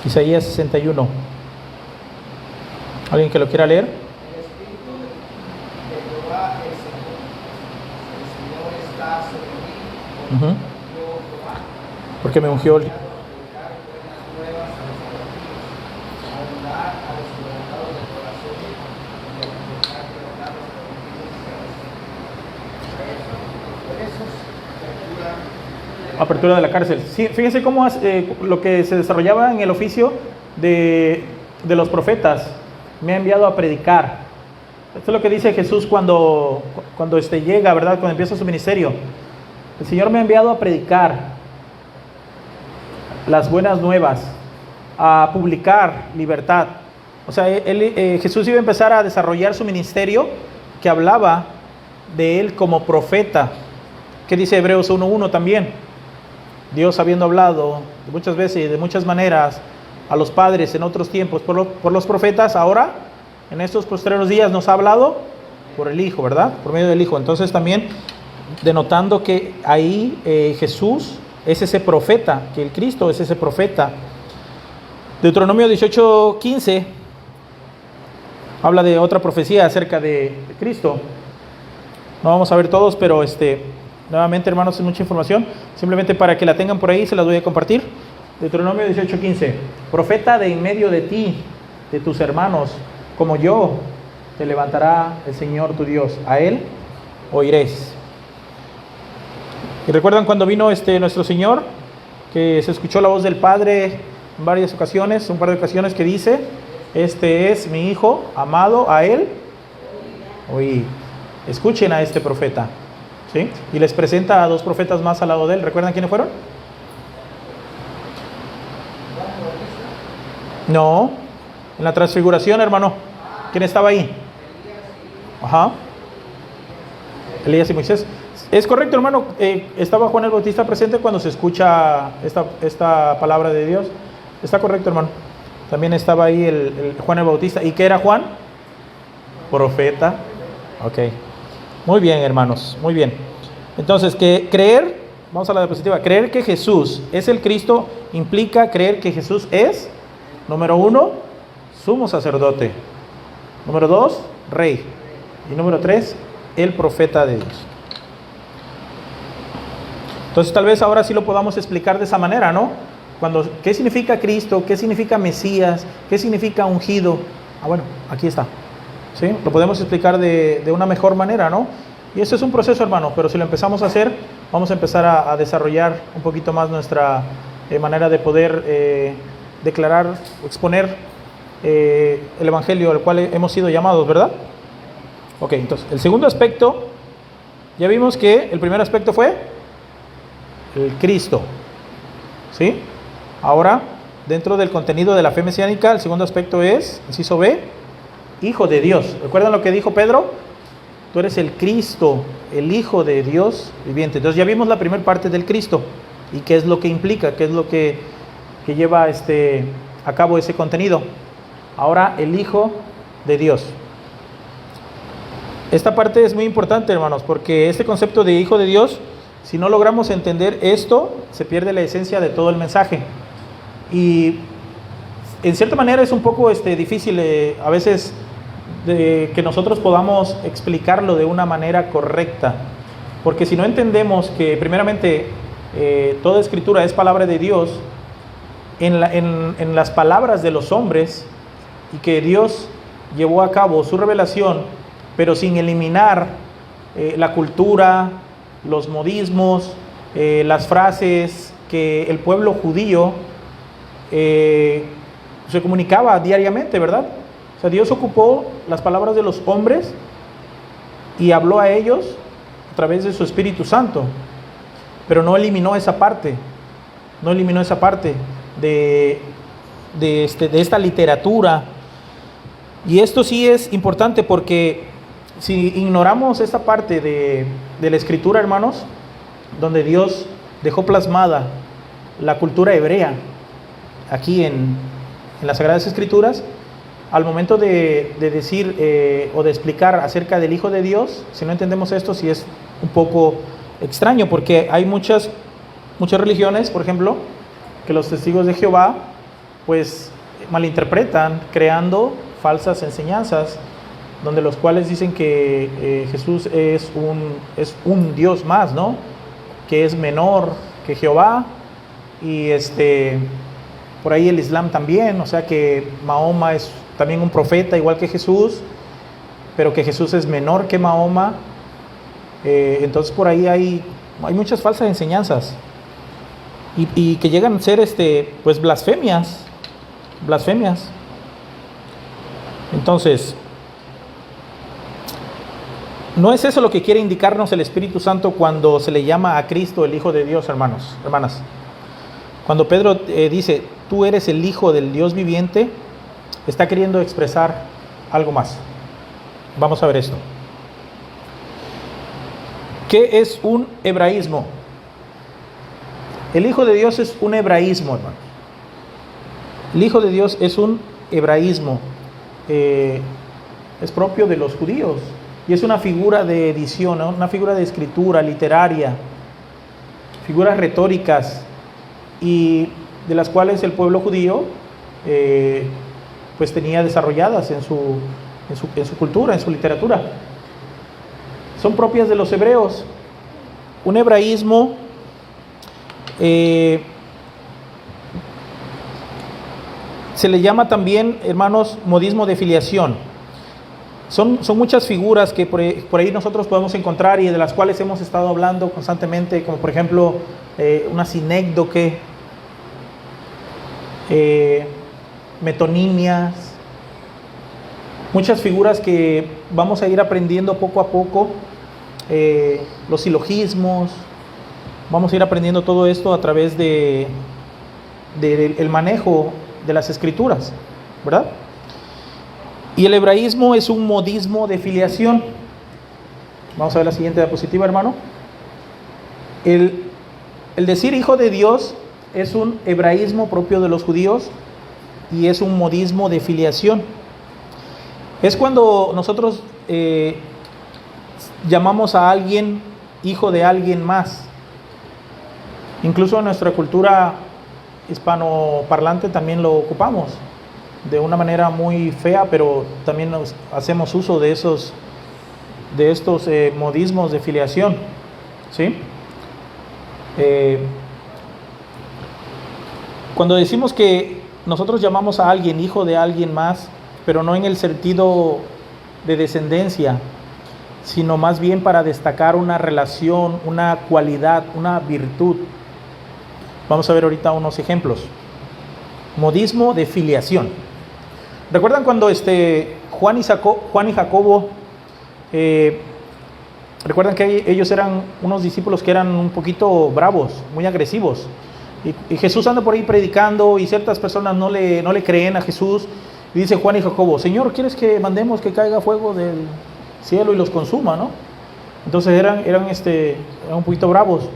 A: 61. ¿Alguien que lo quiera leer?
C: El Espíritu de Jehová es el Señor está sobre mí,
A: Porque me ungió
C: a predicar buenas nuevas a los abatidos, a ayudar a los quebrantados de corazón y a confesar quebrantados de oídos.
A: apertura de la cárcel. Sí, fíjense cómo lo que se desarrollaba en el oficio de los profetas. Me ha enviado a predicar. Esto es lo que dice Jesús cuando llega, ¿verdad? Cuando empieza su ministerio. El Señor me ha enviado a predicar las buenas nuevas, a publicar libertad. O sea, Jesús iba a empezar a desarrollar su ministerio, que hablaba de él como profeta. ¿Qué dice Hebreos 1:1 también? Dios, habiendo hablado muchas veces y de muchas maneras a los padres en otros tiempos por los profetas, ahora en estos postreros días nos ha hablado por el Hijo, ¿verdad? Por medio del Hijo. Entonces también denotando que ahí Jesús es ese profeta, que el Cristo es ese profeta. Deuteronomio 18:15 habla de otra profecía acerca de Cristo. No vamos a ver todos, pero nuevamente, hermanos, es mucha información. Simplemente para que la tengan por ahí, se las voy a compartir. Deuteronomio 18:15. Profeta de en medio de ti, de tus hermanos, como yo, te levantará el Señor tu Dios. A Él oiréis. Y recuerdan cuando vino nuestro Señor, que se escuchó la voz del Padre en varias ocasiones, un par de ocasiones, que dice: este es mi Hijo amado, a Él oí. Escuchen a este profeta. ¿Sí? Y les presenta a dos profetas más al lado de él. ¿Recuerdan quiénes fueron? No, en la transfiguración, hermano. ¿Quién estaba ahí? Ajá. Elías y Moisés. Es correcto, hermano. Estaba Juan el Bautista presente cuando se escucha esta palabra de Dios. Está correcto, hermano. También estaba ahí el Juan el Bautista. ¿Y qué era Juan? Profeta. Ok. Muy bien, hermanos. Muy bien. Entonces, que creer, vamos a la diapositiva, creer que Jesús es el Cristo implica creer que Jesús es, número 1, sumo sacerdote. Número 2, rey. Y número 3, el profeta de Dios. Entonces, tal vez ahora sí lo podamos explicar de esa manera, ¿no? ¿Qué significa Cristo? ¿Qué significa Mesías? ¿Qué significa ungido? Bueno, aquí está. ¿Sí? Lo podemos explicar de una mejor manera, ¿no? Y eso es un proceso, hermano, pero si lo empezamos a hacer, vamos a empezar a desarrollar un poquito más nuestra manera de poder declarar, exponer el Evangelio al cual hemos sido llamados, ¿verdad? Ok, entonces, el segundo aspecto, ya vimos que el primer aspecto fue el Cristo, ¿sí? Ahora, dentro del contenido de la fe mesiánica, el segundo aspecto es, inciso B, Hijo de Dios. ¿Recuerdan lo que dijo Pedro? Tú eres el Cristo, el Hijo de Dios viviente. Entonces ya vimos la primera parte del Cristo y qué es lo que implica, qué es lo que lleva a cabo ese contenido. Ahora, el Hijo de Dios. Esta parte es muy importante, hermanos, porque este concepto de Hijo de Dios, si no logramos entender esto, se pierde la esencia de todo el mensaje. Y en cierta manera es un poco difícil a veces que nosotros podamos explicarlo de una manera correcta, porque si no entendemos que primeramente toda escritura es palabra de Dios, en las palabras de los hombres, y que Dios llevó a cabo su revelación, pero sin eliminar la cultura, los modismos, las frases que el pueblo judío se comunicaba diariamente, ¿verdad? O sea, Dios ocupó las palabras de los hombres y habló a ellos a través de su Espíritu Santo, pero no eliminó esa parte, de esta literatura. Y esto sí es importante porque si ignoramos esta parte de la Escritura, hermanos, donde Dios dejó plasmada la cultura hebrea aquí en las Sagradas Escrituras, al momento de decir o de explicar acerca del Hijo de Dios, si no entendemos esto, sí es un poco extraño, porque hay muchas religiones, por ejemplo, que los testigos de Jehová pues malinterpretan, creando falsas enseñanzas, donde los cuales dicen que Jesús es un Dios más, ¿no? Que es menor que Jehová, y por ahí el Islam también, o sea que Mahoma es también un profeta igual que Jesús, pero que Jesús es menor que Mahoma. Entonces por ahí hay muchas falsas enseñanzas y que llegan a ser pues blasfemias. Entonces, no es eso lo que quiere indicarnos el Espíritu Santo cuando se le llama a Cristo el Hijo de Dios, hermanos, hermanas. Cuando Pedro dice, tú eres el Hijo del Dios viviente, está queriendo expresar algo más. Vamos a ver esto. ¿Qué es un hebraísmo? El Hijo de Dios es un hebraísmo, hermanos. El Hijo de Dios es un hebraísmo. Es propio de los judíos. Y es una figura de edición, ¿no? Una figura de escritura literaria, figuras retóricas, y de las cuales el pueblo judío pues tenía desarrolladas en su cultura, en su literatura. Son propias de los hebreos. Un hebraísmo se le llama también, hermanos, modismo de filiación. Son muchas figuras que por ahí nosotros podemos encontrar y de las cuales hemos estado hablando constantemente, como por ejemplo una sinécdoque, metonimias, muchas figuras que vamos a ir aprendiendo poco a poco, los silogismos, vamos a ir aprendiendo todo esto a través del manejo de las escrituras, ¿verdad? Y el hebraísmo es un modismo de filiación. Vamos a ver la siguiente diapositiva, hermano. El decir Hijo de Dios es un hebraísmo propio de los judíos, y es un modismo de filiación. Es cuando nosotros llamamos a alguien hijo de alguien más. Incluso en nuestra cultura hispanoparlante también lo ocupamos de una manera muy fea, pero también hacemos uso de estos modismos de filiación, ¿sí? Cuando decimos que nosotros llamamos a alguien hijo de alguien más, pero no en el sentido de descendencia, sino más bien para destacar una relación, una cualidad, una virtud. Vamos a ver ahorita unos ejemplos. Modismo de filiación. ¿Recuerdan cuando Juan y Jacobo, recuerdan que ellos eran unos discípulos que eran un poquito bravos, muy agresivos? Y Jesús anda por ahí predicando y ciertas personas no le creen a Jesús. Y dice Juan y Jacobo: Señor, ¿quieres que mandemos que caiga fuego del cielo y los consuma, no? Entonces eran un poquito bravos.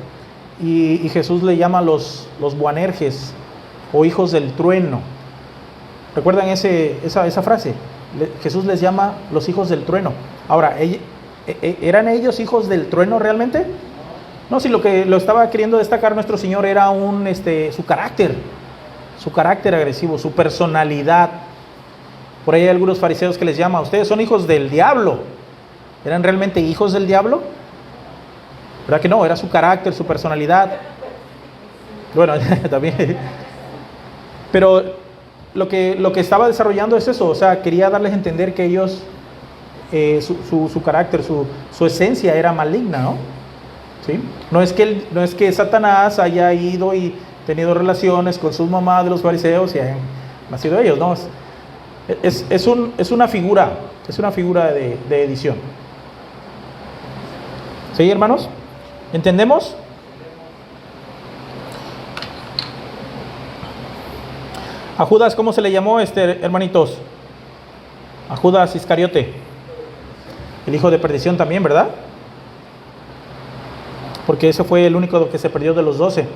A: Y Jesús le llama los Boanerges, o hijos del trueno. ¿Recuerdan esa frase? Jesús les llama los hijos del trueno. Ahora, ¿eran ellos hijos del trueno realmente? No, si lo que lo estaba queriendo destacar nuestro Señor era su carácter agresivo, su personalidad. Por ahí hay algunos fariseos que les llama: ustedes son hijos del diablo. ¿Eran realmente hijos del diablo? ¿Verdad que no? Era su carácter, su personalidad. Bueno, también. Pero lo que estaba desarrollando es eso. O sea, quería darles a entender que ellos, su carácter, su esencia era maligna, ¿no? ¿Sí? No es que Satanás haya ido y tenido relaciones con sus mamás de los fariseos y hayan nacido ellos, ¿no? Es una figura de edición. ¿Sí, hermanos? ¿Entendemos? A Judas, ¿cómo se le llamó, hermanitos? A Judas Iscariote, el hijo de perdición también, ¿verdad? Porque ese fue el único que se perdió de los 12.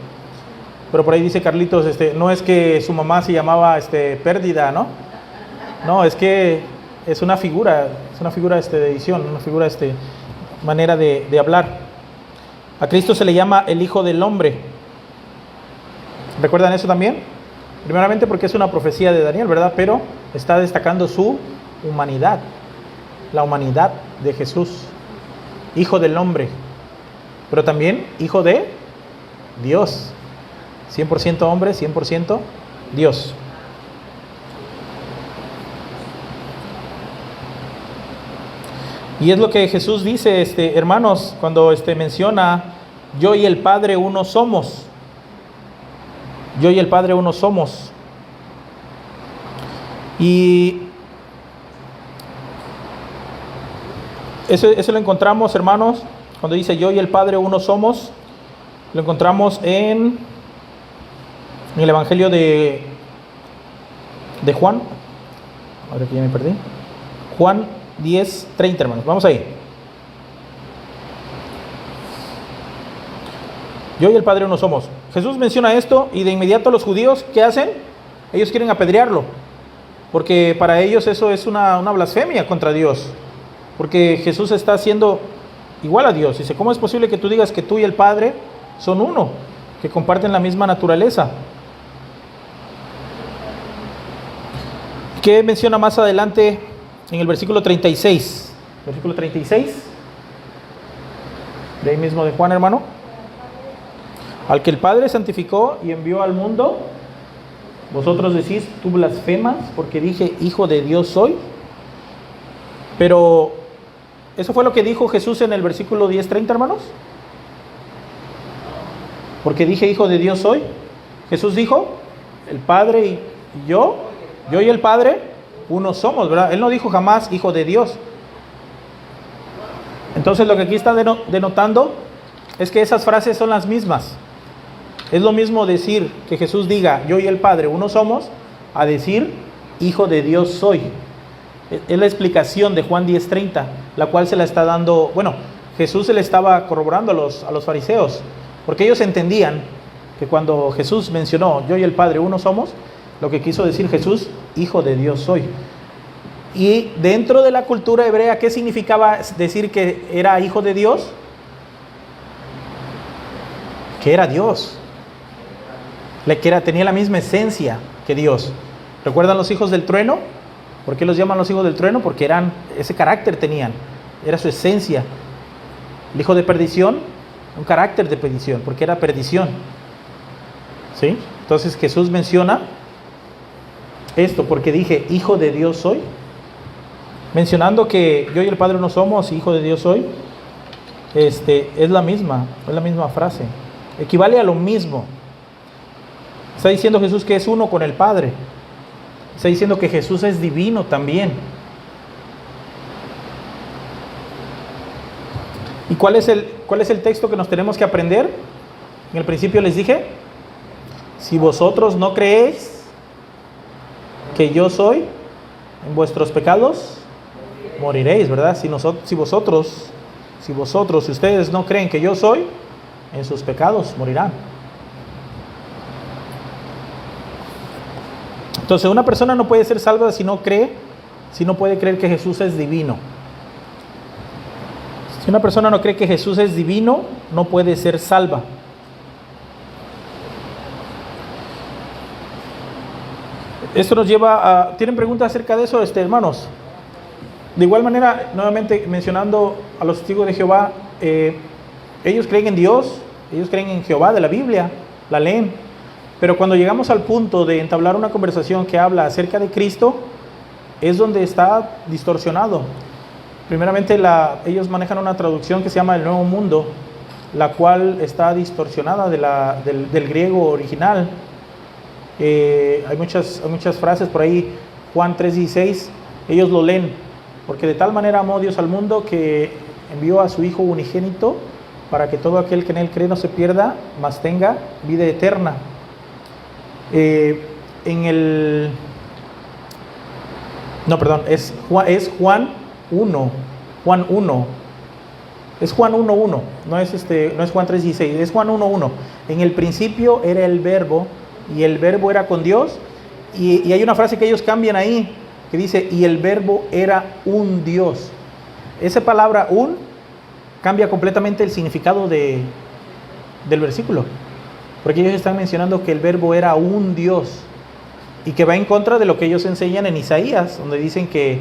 A: Pero por ahí dice Carlitos, no es que su mamá se llamaba Pérdida, ¿no? No, es que es una figura de edición, una figura manera de hablar. A Cristo se le llama el Hijo del Hombre. ¿Recuerdan eso también? Primeramente porque es una profecía de Daniel, ¿verdad? Pero está destacando su humanidad, la humanidad de Jesús. Hijo del Hombre, pero también Hijo de Dios. 100% hombre, 100% Dios. Y es lo que Jesús dice, hermanos, cuando menciona: yo y el Padre uno somos. Yo y el Padre uno somos. Y eso lo encontramos, hermanos, cuando dice yo y el Padre uno somos. Lo encontramos en el Evangelio de Juan. Ahora que ya me perdí. Juan 10:30, hermanos. Vamos ahí. Yo y el Padre uno somos. Jesús menciona esto y de inmediato los judíos, ¿qué hacen? Ellos quieren apedrearlo, porque para ellos eso es una blasfemia contra Dios, porque Jesús está haciendo igual a Dios. Dice: ¿cómo es posible que tú digas que tú y el Padre son uno, que comparten la misma naturaleza? ¿Qué menciona más adelante en el versículo 36? Versículo 36, de ahí mismo de Juan, hermano. Al que el Padre santificó y envió al mundo, vosotros decís: tú blasfemas, porque dije Hijo de Dios soy. Pero eso fue lo que dijo Jesús en el versículo 10:30, hermanos. Porque dije Hijo de Dios soy. Jesús dijo: el Padre y yo y el Padre uno somos, ¿verdad? Él no dijo jamás Hijo de Dios. Entonces lo que aquí está denotando es que esas frases son las mismas. Es lo mismo decir que Jesús diga yo y el Padre uno somos, a decir Hijo de Dios soy. Es la explicación de Juan 10:30, la cual se la está dando, Jesús se le estaba corroborando a los fariseos, porque ellos entendían que cuando Jesús mencionó yo y el Padre uno somos, lo que quiso decir Jesús, hijo de Dios soy. Y dentro de la cultura hebrea, ¿qué significaba decir que era hijo de Dios? Que era Dios, tenía la misma esencia que Dios. ¿Recuerdan los hijos del trueno? ¿Por qué los llaman los hijos del trueno? Porque ese carácter tenían, era su esencia. El hijo de perdición, un carácter de perdición, porque era perdición. ¿Sí? Entonces Jesús menciona esto, porque dije, hijo de Dios soy. Mencionando que yo y el Padre no somos, hijo de Dios soy, es la misma frase. Equivale a lo mismo. Está diciendo Jesús que es uno con el Padre. Está diciendo que Jesús es divino también. ¿Y cuál es el texto que nos tenemos que aprender? En el principio les dije, si vosotros no creéis que yo soy, en vuestros pecados moriréis, ¿verdad? Si ustedes no creen que yo soy, en sus pecados morirán. Entonces una persona no puede ser salva si no puede creer que Jesús es divino. Si una persona no cree que Jesús es divino, no puede ser salva. Esto nos lleva a... ¿Tienen preguntas acerca de eso, hermanos? De igual manera, nuevamente mencionando a los testigos de Jehová, ellos creen en Dios, ellos creen en Jehová de la Biblia, la leen, pero cuando llegamos al punto de entablar una conversación que habla acerca de Cristo, es donde está distorsionado. Primeramente, ellos manejan una traducción que se llama el Nuevo Mundo, la cual está distorsionada del griego original. Hay muchas frases por ahí, Juan 3:16, ellos lo leen, porque de tal manera amó Dios al mundo que envió a su Hijo unigénito para que todo aquel que en él cree no se pierda, mas tenga vida eterna. Es Juan 1, es Juan 1:1, no es Juan 3:16, es Juan 1:1. En el principio era el verbo, y el verbo era con Dios, y hay una frase que ellos cambian ahí, que dice, y el verbo era un Dios. Esa palabra cambia completamente el significado del versículo, porque ellos están mencionando que el verbo era un Dios, y que va en contra de lo que ellos enseñan en Isaías, donde dicen que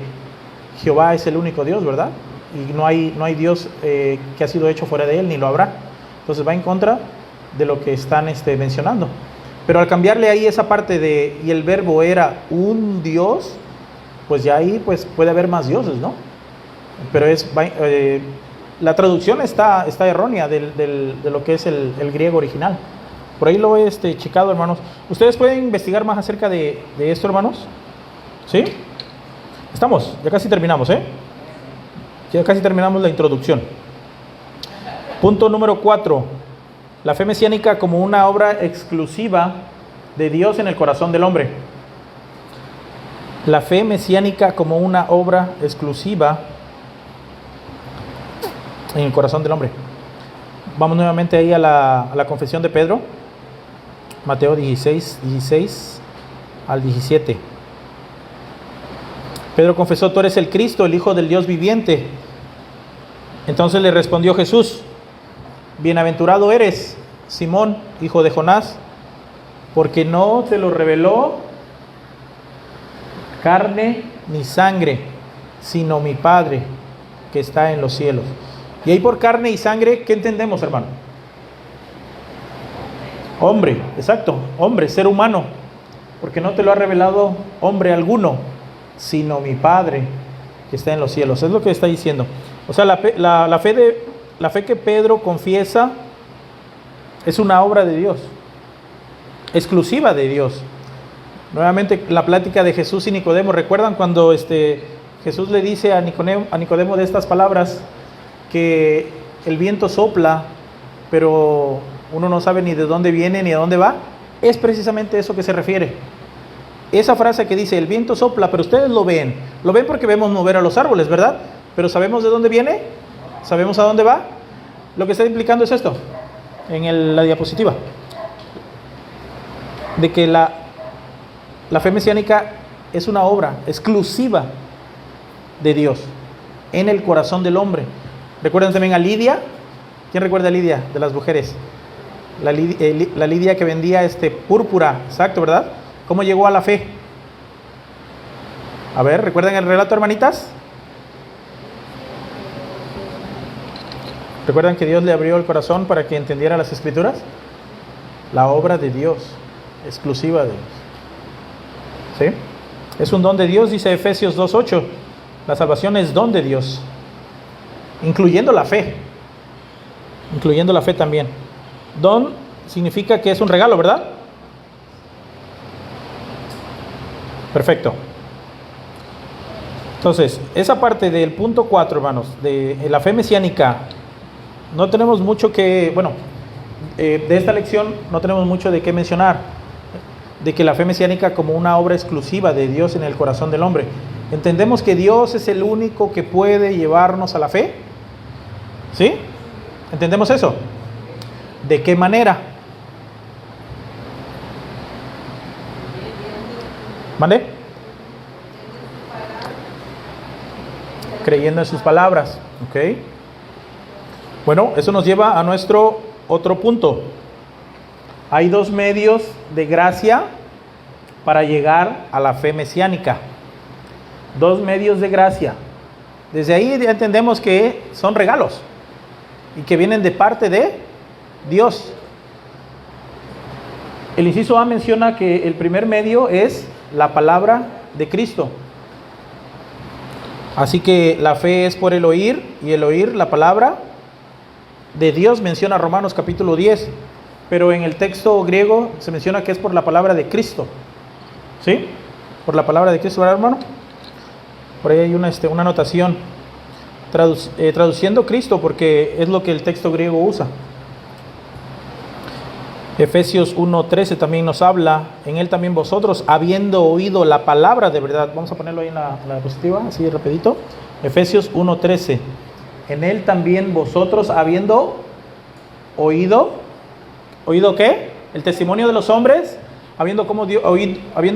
A: Jehová es el único Dios, ¿verdad? Y no hay Dios que ha sido hecho fuera de él, ni lo habrá. Entonces va en contra de lo que están mencionando. Pero al cambiarle ahí esa parte de y el verbo era un Dios, pues ya ahí pues puede haber más dioses, ¿no? Pero la traducción está errónea de lo que es el griego original. Por ahí lo he checado, hermanos. ¿Ustedes pueden investigar más acerca de esto, hermanos? ¿Sí? Ya casi terminamos, Ya casi terminamos la introducción. Punto número 4. La fe mesiánica como una obra exclusiva de Dios en el corazón del hombre. La fe mesiánica como una obra exclusiva en el corazón del hombre. Vamos nuevamente ahí a la confesión de Pedro. Mateo 16 al 17. Pedro confesó: tú eres el Cristo, el Hijo del Dios viviente. Entonces le respondió Jesús: bienaventurado eres, Simón, hijo de Jonás, porque no te lo reveló carne ni sangre, sino mi Padre que está en los cielos. Y ahí por carne y sangre, ¿qué entendemos, hermano? Hombre, exacto, hombre, ser humano, porque no te lo ha revelado hombre alguno, sino mi Padre que está en los cielos. Es lo que está diciendo. O sea, la fe que Pedro confiesa es una obra de Dios, exclusiva de Dios. Nuevamente la plática de Jesús y Nicodemo. ¿Recuerdan cuando Jesús le dice a Nicodemo de estas palabras, que el viento sopla, pero uno no sabe ni de dónde viene ni a dónde va? Es precisamente eso que se refiere. Esa frase que dice, el viento sopla, pero ustedes lo ven porque vemos mover a los árboles, ¿verdad? Pero ¿sabemos de dónde viene? ¿Sabemos a dónde va? Lo que está implicando es esto, en la diapositiva, de que la fe mesiánica es una obra exclusiva de Dios en el corazón del hombre. Recuerden también a Lidia. ¿Quién recuerda a Lidia de las mujeres? La Lidia que vendía púrpura, exacto, ¿verdad? ¿Cómo llegó a la fe? A ver, ¿recuerdan el relato, hermanitas? ¿Recuerdan que Dios le abrió el corazón para que entendiera las Escrituras? La obra de Dios, exclusiva de Dios. ¿Sí? Es un don de Dios, dice Efesios 2:8. La salvación es don de Dios, incluyendo la fe. Incluyendo la fe también. Don significa que es un regalo, ¿verdad? Perfecto. Entonces, esa parte del punto 4, hermanos, de la fe mesiánica, no tenemos mucho que, de esta lección no tenemos mucho de qué mencionar, de que la fe mesiánica como una obra exclusiva de Dios en el corazón del hombre. ¿Entendemos que Dios es el único que puede llevarnos a la fe? ¿Sí? ¿Entendemos eso? ¿De qué manera? ¿Mande? Creyendo en sus palabras. ¿Ok? Bueno, eso nos lleva a nuestro otro punto. Hay dos medios de gracia para llegar a la fe mesiánica. Dos medios de gracia. Desde ahí ya entendemos que son regalos y que vienen de parte de Dios. El inciso A menciona que el primer medio es la palabra de Cristo. Así que la fe es por el oír, y el oír la palabra de Dios, menciona Romanos capítulo 10, pero en el texto griego se menciona que es por la palabra de Cristo. ¿Sí? Por la palabra de Cristo, ¿verdad, hermano? Por ahí hay una anotación, traduciendo Cristo, porque es lo que el texto griego usa. Efesios 1:13 también nos habla, en él también vosotros, habiendo oído la palabra de verdad. Vamos a ponerlo ahí en la diapositiva, así rapidito. Efesios 1:13. En él también vosotros, habiendo oído, ¿oído qué? El testimonio de los hombres, habiendo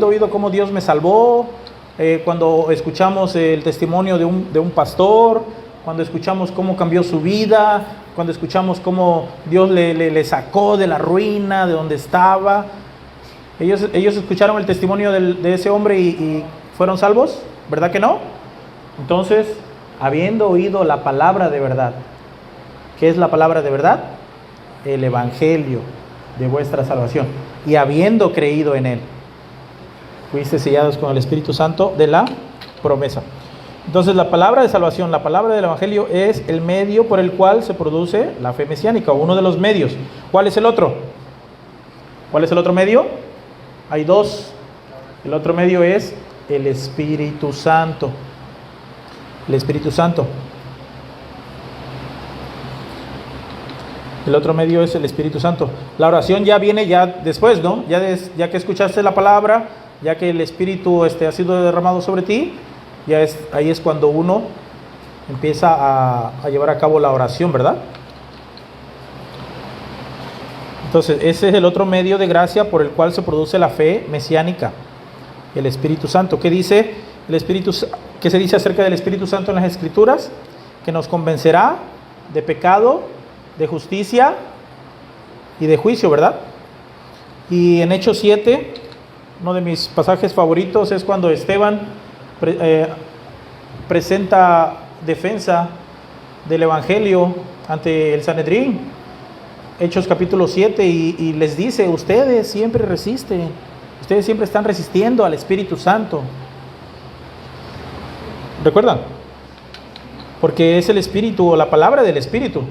A: oído cómo Dios me salvó, cuando escuchamos el testimonio de un pastor, cuando escuchamos cómo cambió su vida, cuando escuchamos cómo Dios le sacó de la ruina, de donde estaba. Ellos escucharon el testimonio de ese hombre y fueron salvos, ¿verdad que no? Entonces, habiendo oído la palabra de verdad. ¿Qué es la palabra de verdad? El evangelio de vuestra salvación. Y habiendo creído en él, fuiste sellados con el Espíritu Santo de la promesa. Entonces, la palabra de salvación, la palabra del evangelio, es el medio por el cual se produce la fe mesiánica, uno de los medios. ¿Cuál es el otro? ¿Cuál es el otro medio? Hay dos. El otro medio es el Espíritu Santo. El Espíritu Santo. El otro medio es el Espíritu Santo. La oración ya viene ya después, ¿no? Ya que escuchaste la palabra, ya que el Espíritu ha sido derramado sobre ti, ahí es cuando uno empieza a llevar a cabo la oración, ¿verdad? Entonces, ese es el otro medio de gracia por el cual se produce la fe mesiánica, el Espíritu Santo. ¿Qué dice qué se dice acerca del Espíritu Santo en las Escrituras? Que nos convencerá de pecado, de justicia y de juicio, ¿verdad? Y en Hechos 7, uno de mis pasajes favoritos es cuando Esteban presenta defensa del Evangelio ante el Sanedrín. Hechos capítulo 7, y les dice: ustedes siempre resisten, ustedes siempre están resistiendo al Espíritu Santo. ¿Recuerdan? Porque es el Espíritu o la palabra del Espíritu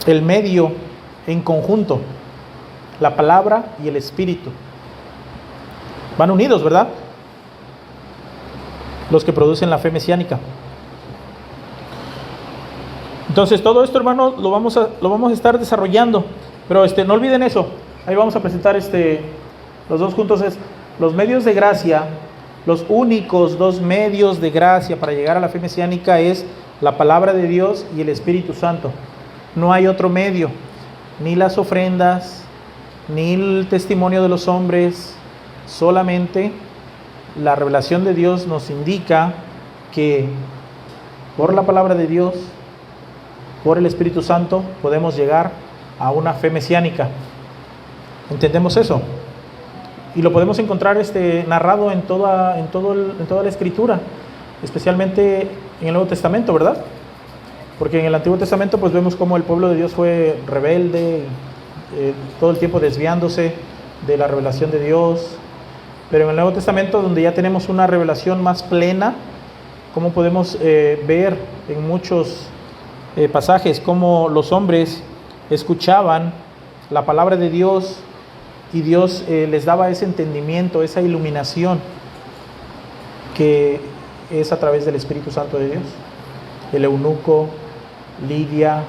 A: el medio en conjunto. La palabra y el Espíritu van unidos, ¿verdad? Los que producen la fe mesiánica. Entonces, todo esto, hermanos, lo vamos a estar desarrollando. Pero no olviden eso. Ahí vamos a presentar los dos juntos. Los medios de gracia. Los únicos dos medios de gracia para llegar a la fe mesiánica es la palabra de Dios y el Espíritu Santo. No hay otro medio. Ni las ofrendas, ni el testimonio de los hombres. Solamente la revelación de Dios nos indica que por la palabra de Dios, por el Espíritu Santo, podemos llegar a una fe mesiánica. ¿Entendemos eso? Y lo podemos encontrar narrado en toda la Escritura, especialmente en el Nuevo Testamento, ¿verdad? Porque en el Antiguo Testamento pues vemos cómo el pueblo de Dios fue rebelde, todo el tiempo desviándose de la revelación de Dios. Pero en el Nuevo Testamento, donde ya tenemos una revelación más plena, como podemos ver en muchos pasajes, cómo los hombres escuchaban la palabra de Dios y Dios les daba ese entendimiento, esa iluminación que es a través del Espíritu Santo de Dios. El eunuco, Lidia,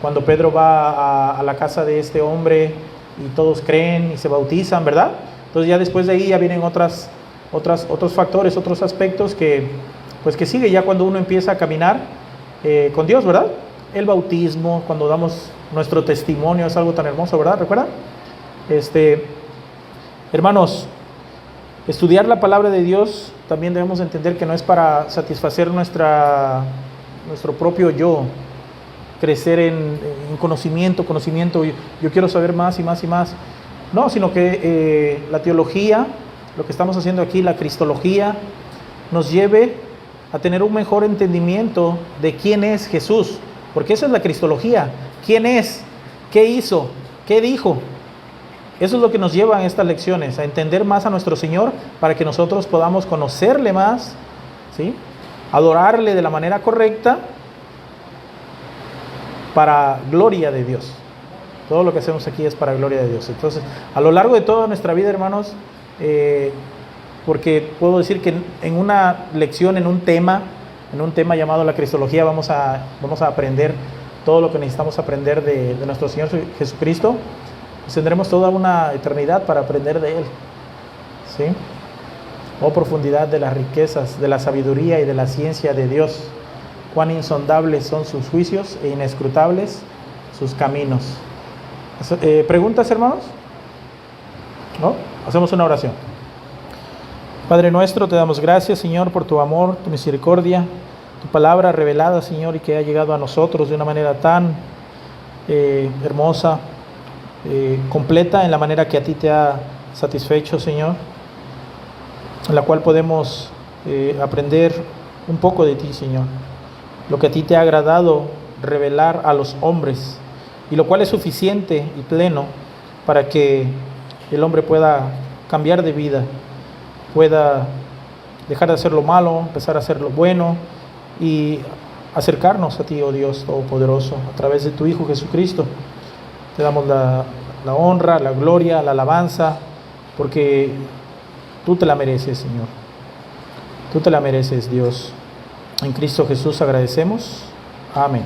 A: cuando Pedro va a la casa de este hombre y todos creen y se bautizan, ¿verdad? Entonces ya después de ahí ya vienen otros factores, otros aspectos que sigue ya cuando uno empieza a caminar con Dios, ¿verdad? El bautismo, cuando damos nuestro testimonio, es algo tan hermoso, ¿verdad? ¿Recuerdan? Hermanos, estudiar la palabra de Dios también debemos entender que no es para satisfacer nuestro propio yo, crecer en conocimiento, yo quiero saber más y más y más. No, sino que la teología, lo que estamos haciendo aquí, la cristología, nos lleve a tener un mejor entendimiento de quién es Jesús, porque esa es la cristología. ¿Quién es? ¿Qué hizo? ¿Qué dijo? Eso es lo que nos lleva en estas lecciones, a entender más a nuestro Señor, para que nosotros podamos conocerle más, ¿sí? Adorarle de la manera correcta, para gloria de Dios. Todo lo que hacemos aquí es para gloria de Dios. Entonces, a lo largo de toda nuestra vida, hermanos, porque puedo decir que en una lección, en un tema llamado la cristología, vamos a aprender todo lo que necesitamos aprender de nuestro Señor Jesucristo. Pues tendremos toda una eternidad para aprender de Él, ¿sí? Oh profundidad de las riquezas, de la sabiduría y de la ciencia de Dios. Cuán insondables son sus juicios e inescrutables sus caminos. ¿Preguntas, hermanos? ¿No? Hacemos una oración. Padre nuestro, te damos gracias, Señor, por tu amor, tu misericordia, tu palabra revelada, Señor, y que ha llegado a nosotros de una manera tan hermosa, completa, en la manera que a ti te ha satisfecho, Señor, en la cual podemos aprender un poco de ti, Señor, lo que a ti te ha agradado revelar a los hombres, y lo cual es suficiente y pleno para que el hombre pueda cambiar de vida, pueda dejar de hacer lo malo, empezar a hacer lo bueno y acercarnos a ti, oh Dios Todopoderoso, a través de tu Hijo Jesucristo. Te damos la honra, la gloria, la alabanza, porque tú te la mereces, Señor. Tú te la mereces, Dios. En Cristo Jesús agradecemos. Amén.